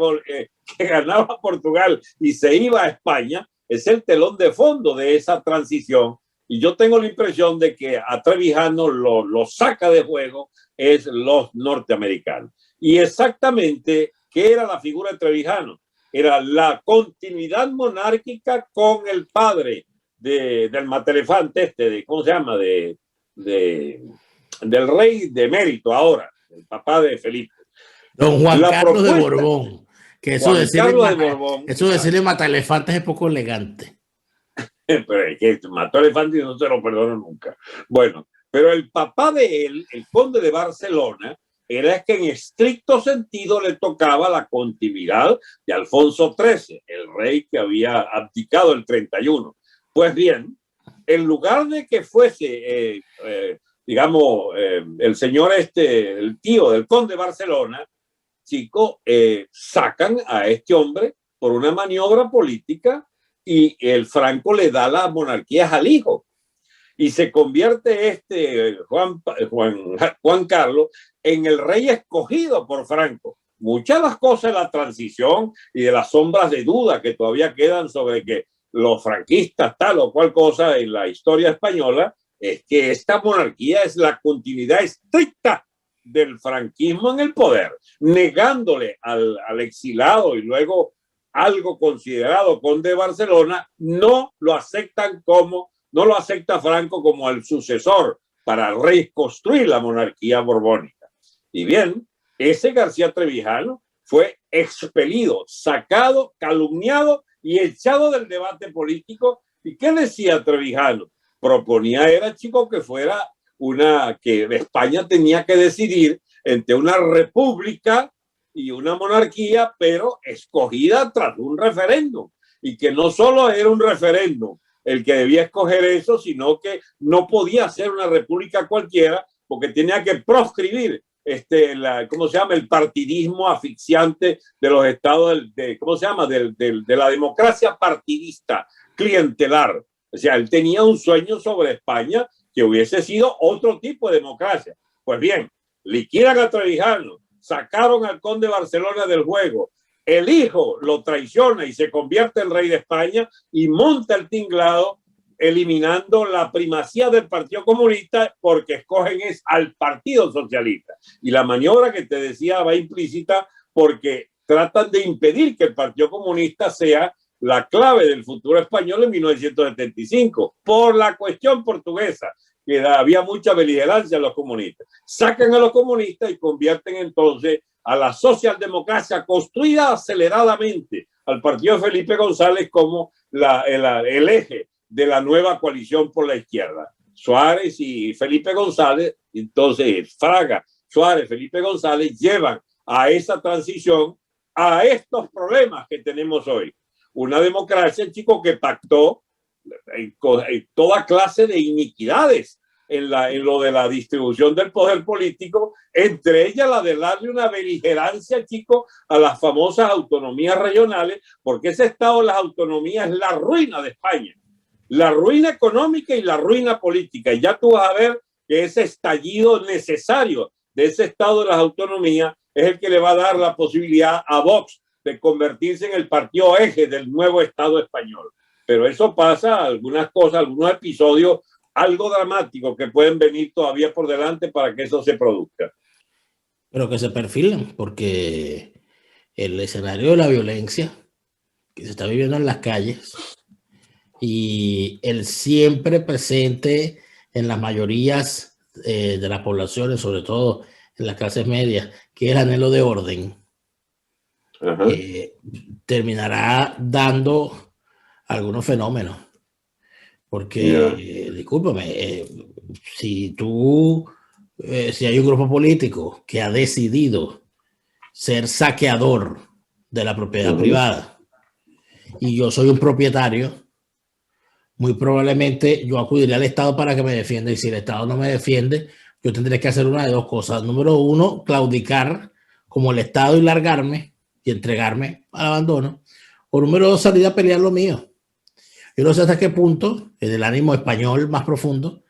ganaba Portugal y se iba a España, es el telón de fondo de esa transición. Y yo tengo la impresión de que a Trevijano lo saca de juego es los norteamericanos. Y exactamente, ¿qué era la figura de Trevijano? Era la continuidad monárquica con el padre del matelefante ¿cómo se llama? Del rey de emérito ahora, el papá de Felipe. Don Juan Carlos de Borbón. Que eso decirle matalefantes es poco elegante. Pero es que mató elefante y no se lo perdono nunca. Bueno, pero el papá de él, el conde de Barcelona, era que en estricto sentido le tocaba la continuidad de Alfonso XIII, el rey que había abdicado el 31. Pues bien, en lugar de que fuese, el señor el tío del conde de Barcelona, sacan a este hombre por una maniobra política, y el Franco le da la monarquía al hijo y se convierte Juan Carlos en el rey escogido por Franco. Muchas de las cosas de la transición y de las sombras de duda que todavía quedan sobre que los franquistas tal o cual cosa en la historia española, es que esta monarquía es la continuidad estricta del franquismo en el poder, negándole al exilado y luego algo considerado conde de Barcelona, no lo acepta Franco como el sucesor para reconstruir la monarquía borbónica. Y bien, ese García Trevijano fue expelido, sacado, calumniado y echado del debate político. ¿Y qué decía Trevijano? Proponía que España tenía que decidir entre una república y una monarquía, pero escogida tras un referéndum, y que no solo era un referéndum el que debía escoger eso, sino que no podía ser una república cualquiera, porque tenía que proscribir ¿cómo se llama? El partidismo asfixiante de los estados, ¿cómo se llama? De la democracia partidista, clientelar. O sea, él tenía un sueño sobre España que hubiese sido otro tipo de democracia. Pues bien, liquidan a Trevijano, sacaron al conde Barcelona del juego, el hijo lo traiciona y se convierte en rey de España y monta el tinglado eliminando la primacía del Partido Comunista porque escogen al Partido Socialista. Y la maniobra que te decía va implícita porque tratan de impedir que el Partido Comunista sea la clave del futuro español en 1975 por la cuestión portuguesa, que había mucha beligerancia en los comunistas. Sacan a los comunistas y convierten entonces a la socialdemocracia construida aceleradamente al partido de Felipe González como el eje de la nueva coalición por la izquierda. Suárez y Felipe González, entonces Fraga, Suárez, Felipe González llevan a esa transición a estos problemas que tenemos hoy. Una democracia, chico, que pactó toda clase de iniquidades en lo de la distribución del poder político, entre ellas la de darle una beligerancia, chico, a las famosas autonomías regionales, porque ese estado de las autonomías es la ruina de España, la ruina económica y la ruina política. Y ya tú vas a ver que ese estallido necesario de ese estado de las autonomías es el que le va a dar la posibilidad a Vox de convertirse en el partido eje del nuevo Estado español. Pero eso pasa, algunas cosas, algunos episodios algo dramáticos que pueden venir todavía por delante para que eso se produzca. Pero que se perfilan, porque el escenario de la violencia que se está viviendo en las calles y el siempre presente en las mayorías de las poblaciones, sobre todo en las clases medias, que es el anhelo de orden, terminará dando algunos fenómenos. Porque, discúlpame, si hay un grupo político que ha decidido ser saqueador de la propiedad privada y yo soy un propietario, muy probablemente yo acudiré al Estado para que me defienda, y si el Estado no me defiende, yo tendré que hacer una de dos cosas. Número uno, claudicar como el Estado y largarme y entregarme al abandono. O número dos, salir a pelear lo mío. Yo no sé hasta qué punto, en el ánimo español más profundo,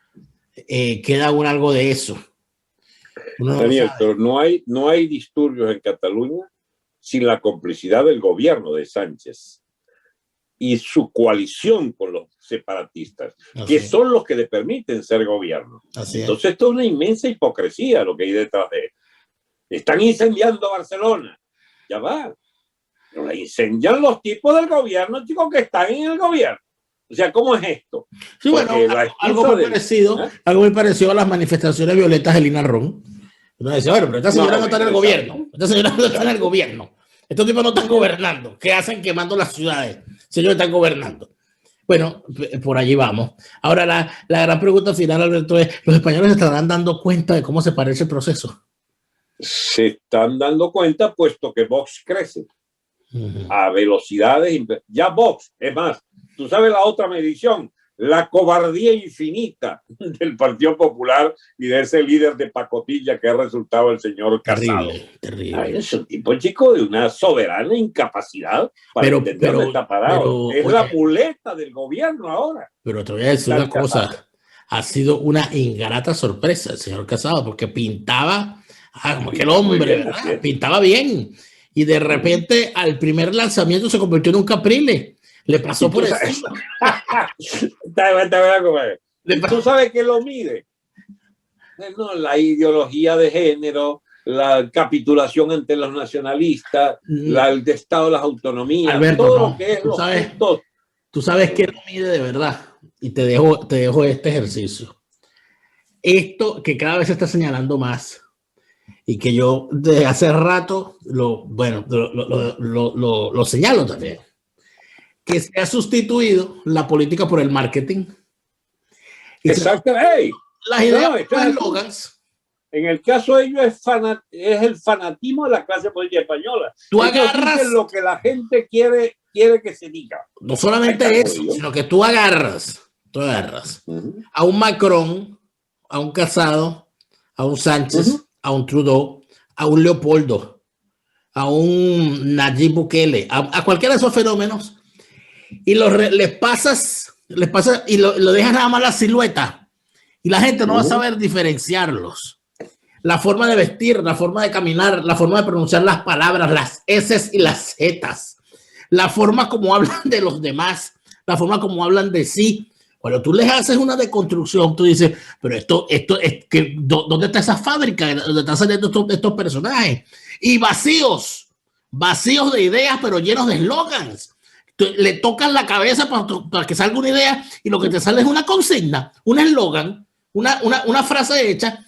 queda aún algo de eso. Daniel, pero no hay disturbios en Cataluña sin la complicidad del gobierno de Sánchez y su coalición con los separatistas, que son los que le permiten ser gobierno. Entonces esto es una inmensa hipocresía lo que hay detrás de esto. Están incendiando Barcelona. Ya va. Pero la incendian los tipos del gobierno, chicos, que están en el gobierno. O sea, ¿cómo es esto? Sí, bueno, algo muy parecido a las manifestaciones violentas de Lina Ron. Uno dice, bueno, pero esta señora no está en el gobierno. Esta señora no está en el gobierno. Estos tipos no están gobernando. ¿Qué hacen quemando las ciudades? Señores, están gobernando. Bueno, por allí vamos. Ahora, la gran pregunta final, Alberto, es, ¿los españoles se estarán dando cuenta de cómo se parece el proceso? Se están dando cuenta puesto que Vox crece a velocidades. Ya Vox, es más, tú sabes la otra medición, la cobardía infinita del Partido Popular y de ese líder de pacotilla que ha resultado el señor Casado. Terrible. Ay, es un tipo, chico, de una soberana incapacidad para entender dónde está parado. Es la muleta del gobierno ahora. Pero te voy a decir una cosa, ha sido una ingrata sorpresa el señor Casado, porque pintaba como que el hombre, ¿verdad? Pintaba bien. Y de repente, al primer lanzamiento se convirtió en un Caprile. Le pasó por eso. ¿Tú sabes que lo mide? No, la ideología de género, la capitulación ante los nacionalistas, el estado de las autonomías, Alberto, todo lo que es tú sabes que lo mide de verdad. Y te dejo este ejercicio. Esto que cada vez se está señalando más y que yo desde hace rato lo señalo también, que se ha sustituido la política por el marketing. Exacto. Hey, las ideas, los eslogans. En el caso de ellos es el fanatismo de la clase política española. Tú agarras lo que la gente quiere que se diga. No solamente eso, sino que tú agarras a un Macron, a un Casado, a un Sánchez, a un Trudeau, a un Leopoldo, a un Nayib Bukele, a cualquiera de esos fenómenos, y les pasas y lo dejas nada más la silueta, y la gente no va a saber diferenciarlos. La forma de vestir, la forma de caminar, la forma de pronunciar las palabras, las S y las Z, la forma como hablan de los demás, la forma como hablan de sí. Cuando tú les haces una deconstrucción, tú dices, pero esto es que, ¿dónde está esa fábrica? ¿Dónde están saliendo estos personajes? Y vacíos de ideas, pero llenos de eslogans. Le tocan la cabeza para que salga una idea y lo que te sale es una consigna, un eslogan, una frase hecha,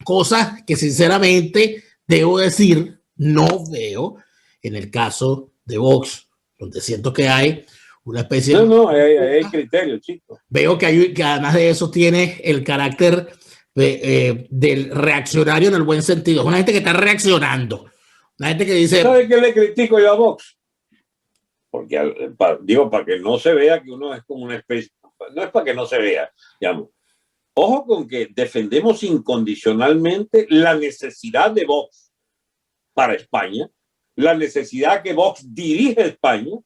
cosas que sinceramente debo decir, no veo en el caso de Vox, donde siento que hay una especie de... No, hay criterio, chico. Veo que además de eso tiene el carácter del reaccionario en el buen sentido. Es una gente que está reaccionando. Una gente que dice... ¿Sabe qué le critico yo a Vox? Porque, digo, para que no se vea que uno es como una especie... No es para que no se vea, digamos. Ojo con que defendemos incondicionalmente la necesidad de Vox para España, la necesidad que Vox dirige a España.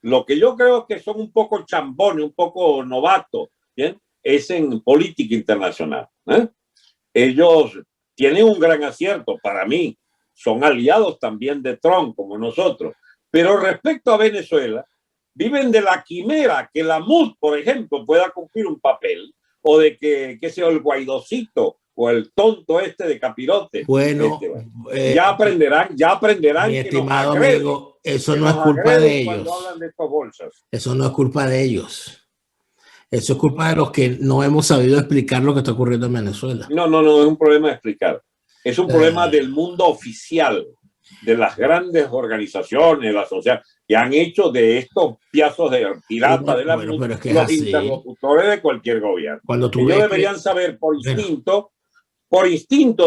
Lo que yo creo que son un poco chambones, un poco novatos, ¿bien? Es en política internacional. Ellos tienen un gran acierto para mí, son aliados también de Trump como nosotros, pero respecto a Venezuela, viven de la quimera que la MUD, por ejemplo, pueda cumplir un papel, o de que sea el Guaidocito o el tonto de Capirote. Bueno, ya aprenderán mi estimado amigo, eso no es culpa de ellos. Cuando hablan de estas bolsas. Eso no es culpa de ellos. Eso es culpa de los que no hemos sabido explicar lo que está ocurriendo en Venezuela. No es un problema de explicar. Es un problema del mundo oficial, de las grandes organizaciones, la sociedad, que han hecho de estos piazos de pirata de la MUD los interlocutores de cualquier gobierno. Ellos deberían saber por instinto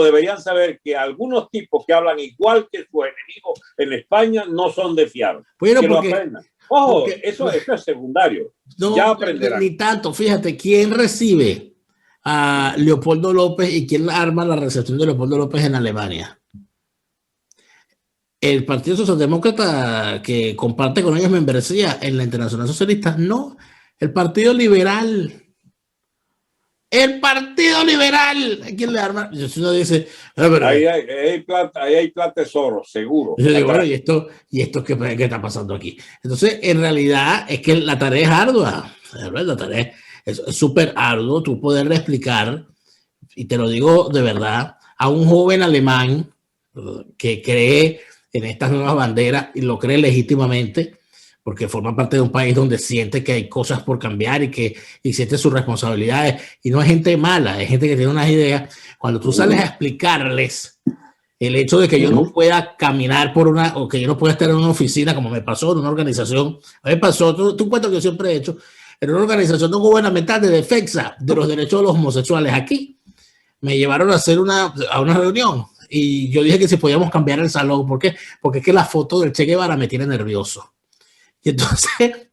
deberían saber que algunos tipos que hablan igual que su enemigo en España no son de fiar. Bueno, que porque, lo aprendan. Ojo, eso es secundario. No, ya aprenderán. Ni tanto. Fíjate, ¿quién recibe a Leopoldo López y quién arma la recepción de Leopoldo López en Alemania? El Partido Socialdemócrata, que comparte con ellos membresía en la Internacional Socialista. No, el Partido Liberal. El Partido Liberal. ¿Quién le arma? Uno dice, ahí hay plata tesoro, seguro. Yo digo, bueno, ¿y esto qué está pasando aquí? Entonces, en realidad, es que la tarea es ardua. La tarea es súper arduo tú poderle explicar, y te lo digo de verdad, a un joven alemán que cree en estas nuevas banderas y lo cree legítimamente, porque forma parte de un país donde siente que hay cosas por cambiar y siente sus responsabilidades. Y no es gente mala, es gente que tiene unas ideas. Cuando tú sales a explicarles el hecho de que yo no pueda caminar o que yo no pueda estar en una oficina, como me pasó en una organización, a mí me pasó, tú cuentas que yo siempre he hecho, en una organización no gubernamental de defensa de los derechos de los homosexuales aquí, me llevaron a hacer una reunión y yo dije que si podíamos cambiar el salón. ¿Por qué? Porque es que la foto del Che Guevara me tiene nervioso. Y entonces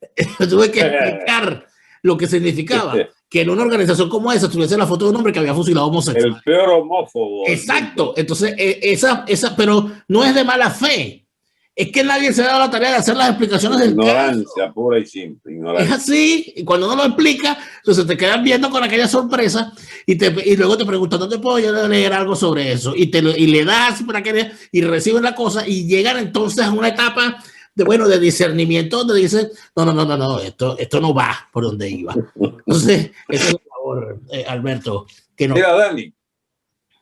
tuve que explicar lo que significaba que en una organización como esa tuviese la foto de un hombre que había fusilado homosexuales. El peor homófobo. Exacto. Entonces, pero no es de mala fe. Es que nadie se ha dado la tarea de hacer las explicaciones del ignorancia pura y simple. Ignorancia. Es así. Y cuando uno lo explica, entonces te quedan viendo con aquella sorpresa y luego te preguntan, ¿dónde puedo yo leer algo sobre eso? Y le das para que y reciben la cosa y llegan entonces a una etapa de discernimiento donde dicen, no, esto no va por donde iba. Entonces, ese es el favor, Alberto. Que no. Mira, Dani,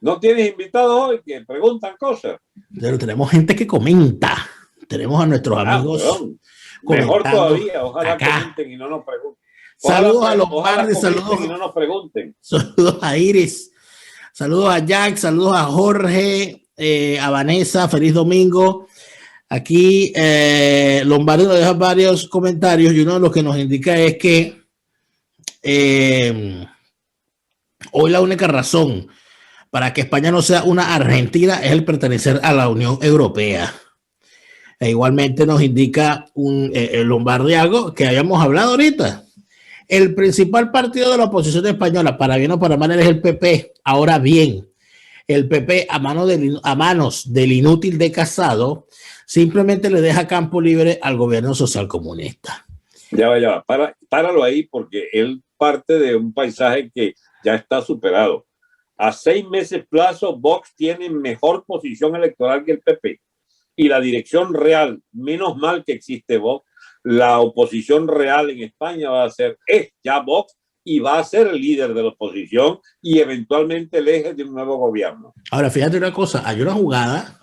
¿no tienes invitados hoy que preguntan cosas? Pero tenemos gente que comenta. Tenemos a nuestros amigos. Mejor todavía, ojalá comenten y no nos pregunten. Saludos a los padres, saludos y no nos pregunten. Saludos a Iris, saludos a Jack, saludos a Jorge, a Vanessa, feliz domingo. Aquí Lombardi nos deja varios comentarios y uno de los que nos indica es que hoy la única razón para que España no sea una Argentina es el pertenecer a la Unión Europea. E igualmente nos indica el Lombardiago que habíamos hablado ahorita. El principal partido de la oposición española, para bien o para mal, es el PP. Ahora bien, el PP a manos del inútil de Casado simplemente le deja campo libre al gobierno socialcomunista. Ya va. Páralo ahí porque él parte de un paisaje que ya está superado. A 6 meses plazo, Vox tiene mejor posición electoral que el PP. Y la dirección real, menos mal que existe Vox, la oposición real en España es ya Vox y va a ser el líder de la oposición y eventualmente el eje de un nuevo gobierno. Ahora, fíjate una cosa, hay una jugada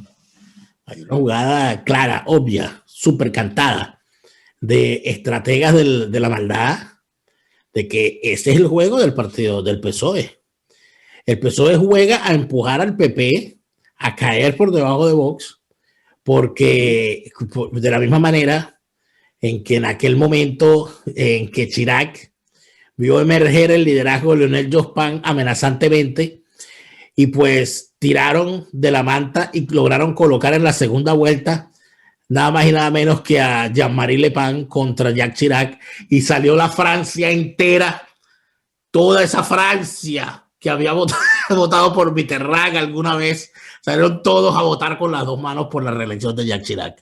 clara, obvia, súper cantada de estrategas de la maldad, de que ese es el juego del partido del PSOE. El PSOE juega a empujar al PP a caer por debajo de Vox, porque de la misma manera en que en aquel momento en que Chirac vio emerger el liderazgo de Lionel Jospin amenazantemente y pues tiraron de la manta y lograron colocar en la segunda vuelta nada más y nada menos que a Jean-Marie Le Pen contra Jacques Chirac y salió la Francia entera, toda esa Francia que había votado por Mitterrand alguna vez, salieron todos a votar con las dos manos por la reelección de Jacques Chirac.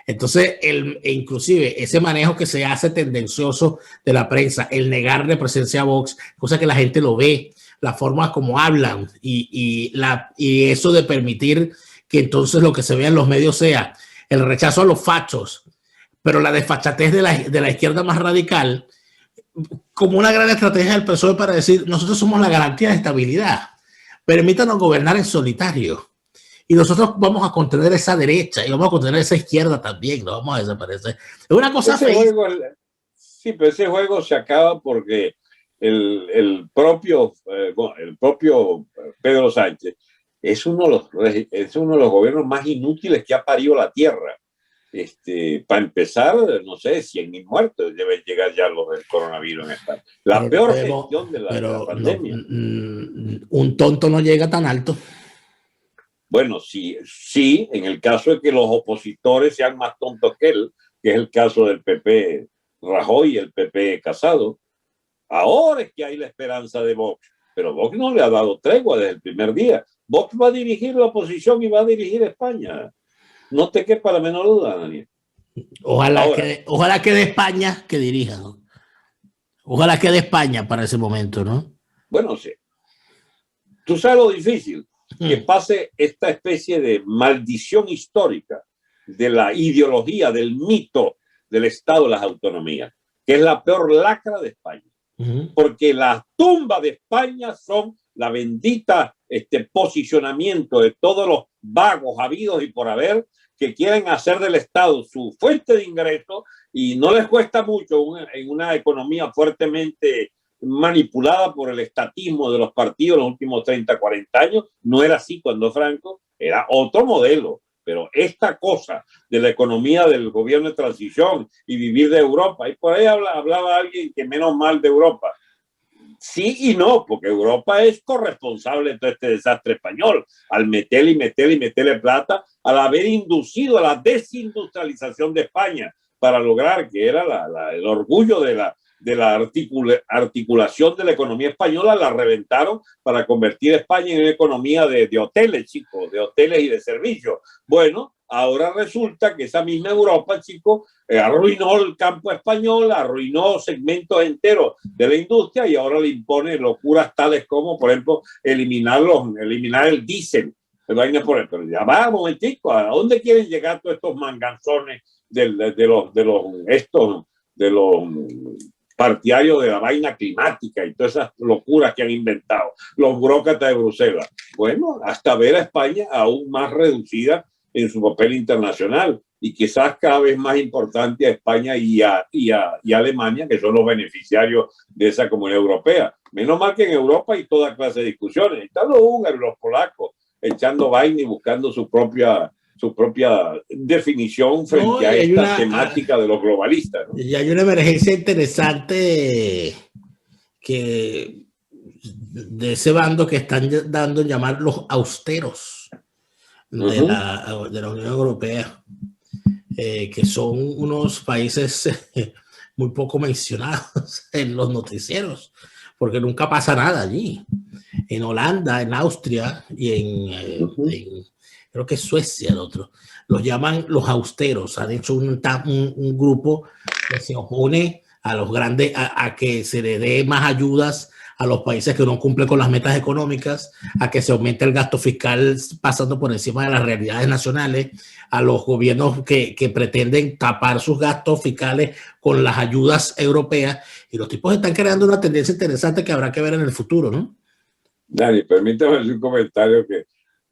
Entonces, inclusive ese manejo que se hace tendencioso de la prensa, el negarle presencia a Vox, cosa que la gente lo ve, la forma como hablan y eso de permitir que entonces lo que se vea en los medios sea el rechazo a los fachos, pero la desfachatez de la izquierda más radical, como una gran estrategia del PSOE para decir, nosotros somos la garantía de estabilidad, permítanos gobernar en solitario. Y nosotros vamos a contener esa derecha y vamos a contener esa izquierda también, no vamos a desaparecer. Es una cosa fea. Sí, pero ese juego se acaba porque el propio Pedro Sánchez es uno de los gobiernos más inútiles que ha parido la tierra. Para empezar, no sé, 100.000 muertos deben llegar ya los del coronavirus en España. La peor gestión de la pandemia. No, un tonto no llega tan alto. Bueno, sí, en el caso de que los opositores sean más tontos que él, que es el caso del PP Rajoy y el PP Casado, ahora es que hay la esperanza de Vox, pero Vox no le ha dado tregua desde el primer día. Vox va a dirigir la oposición y va a dirigir España. No te quepa la menor duda, Daniel. Ojalá que de España que dirija, ¿no? Ojalá que de España para ese momento, ¿no? Bueno, sí. Tú sabes lo difícil, que pase esta especie de maldición histórica de la ideología, del mito del Estado de las autonomías, que es la peor lacra de España. Porque la tumba de España son la bendita posicionamiento de todos los vagos habidos y por haber que quieren hacer del Estado su fuente de ingresos y no les cuesta mucho en una economía fuertemente manipulada por el estatismo de los partidos los últimos 30, 40 años. No era así cuando Franco, era otro modelo. Pero esta cosa de la economía del gobierno de transición y vivir de Europa, y por ahí hablaba alguien que menos mal de Europa. Sí y no, porque Europa es corresponsable de todo este desastre español, al meterle plata, al haber inducido a la desindustrialización de España para lograr que era el orgullo de la articulación de la economía española, la reventaron para convertir a España en una economía de hoteles, chicos, de hoteles y de servicios. Bueno, ahora resulta que esa misma Europa, chicos, arruinó el campo español, arruinó segmentos enteros de la industria y ahora le impone locuras tales como, por ejemplo, eliminar el diésel. Pero ya va, un momentico, ¿a dónde quieren llegar todos estos manganzones de los partidarios de la vaina climática y todas esas locuras que han inventado los burócratas de Bruselas? Bueno, hasta ver a España aún más reducida en su papel internacional y quizás cada vez más importante a España y a Alemania, que son los beneficiarios de esa comunidad europea. Menos mal que en Europa hay toda clase de discusiones. Están los húngaros, los polacos, echando vaina y buscando su propia definición frente a esta temática de los globalistas, ¿no? Y hay una emergencia interesante que de ese bando que están dando en llamar los austeros de la Unión Europea, que son unos países muy poco mencionados en los noticieros, porque nunca pasa nada allí. En Holanda, en Austria y creo que Suecia, el otro, los llaman los austeros. Han hecho un grupo que se opone a los grandes, a que se le dé más ayudas a los países que no cumplen con las metas económicas, a que se aumente el gasto fiscal pasando por encima de las realidades nacionales, a los gobiernos que pretenden tapar sus gastos fiscales con las ayudas europeas. Y los tipos están creando una tendencia interesante que habrá que ver en el futuro, ¿no? Dani, permítame hacer un comentario que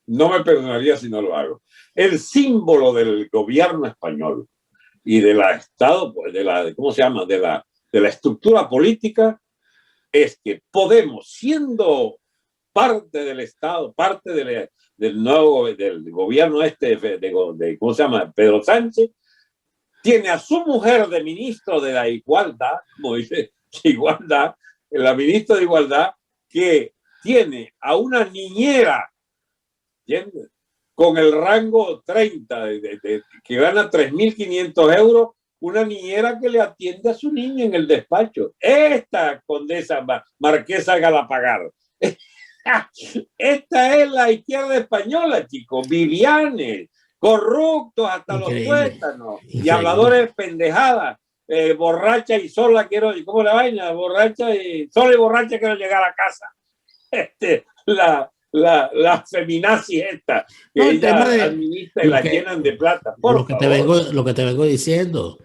no me perdonaría si no lo hago. El símbolo del gobierno español y de la Estado, ¿cómo se llama? De la estructura política, es que Podemos, siendo parte del Estado, parte del gobierno ¿cómo se llama? Pedro Sánchez, tiene a su mujer de ministro de la Igualdad, como dice, Igualdad, la ministra de Igualdad, que tiene a una niñera, ¿entiendes? Con el rango 30, que gana 3.500 euros, una niñera que le atiende a su niño en el despacho. Esta condesa marquesa Galapagar. Esta es la izquierda española, chicos. Vivianes, corruptos hasta Increíble. Los tuétanos, y habladores pendejadas. Borracha y sola quiero, ¿cómo la vaina? Borracha y sola y borracha quiero llegar a casa. La feminazi esta, que no, ella administra y la llenan de plata. Lo que te vengo diciendo,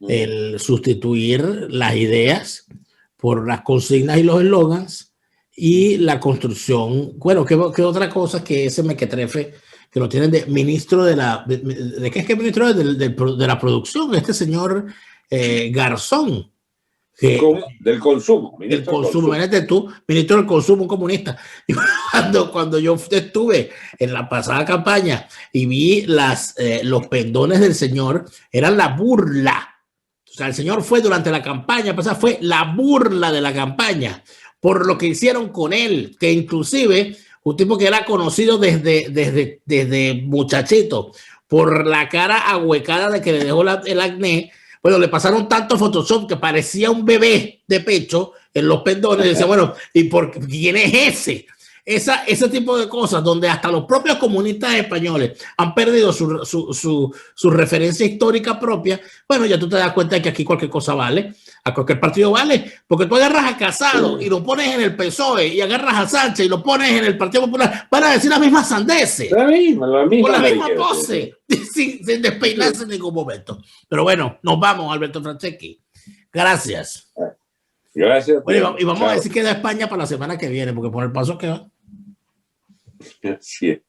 el sustituir las ideas por las consignas y los eslogans y la construcción. Bueno, ¿qué otra cosa que ese mequetrefe que lo tienen de ministro de qué es que ministro de la producción, este señor Garzón? Del consumo. Del consumo. Imagínate tú, ministro del consumo, un comunista. Y cuando yo estuve en la pasada campaña y vi los pendones del señor, eran la burla. O sea, el señor fue durante la campaña pasada, fue la burla de la campaña por lo que hicieron con él, que inclusive un tipo que era conocido desde muchachito por la cara ahuecada de que le dejó el acné. Bueno, le pasaron tanto Photoshop que parecía un bebé de pecho en los pendones. Y decía, bueno, ¿y quién es ese? Ese tipo de cosas donde hasta los propios comunistas españoles han perdido su referencia histórica propia. Bueno, ya tú te das cuenta de que aquí cualquier cosa vale, a cualquier partido vale, porque tú agarras a Casado y lo pones en el PSOE y agarras a Sánchez y lo pones en el Partido Popular, van a decir las mismas sandeces, la misma con la misma pose, sin despeinarse en ningún momento. Pero bueno, nos vamos, Alberto Franceschi. Gracias. Gracias. Bueno, y vamos a decir que da España para la semana que viene, porque por el paso que va. Sí.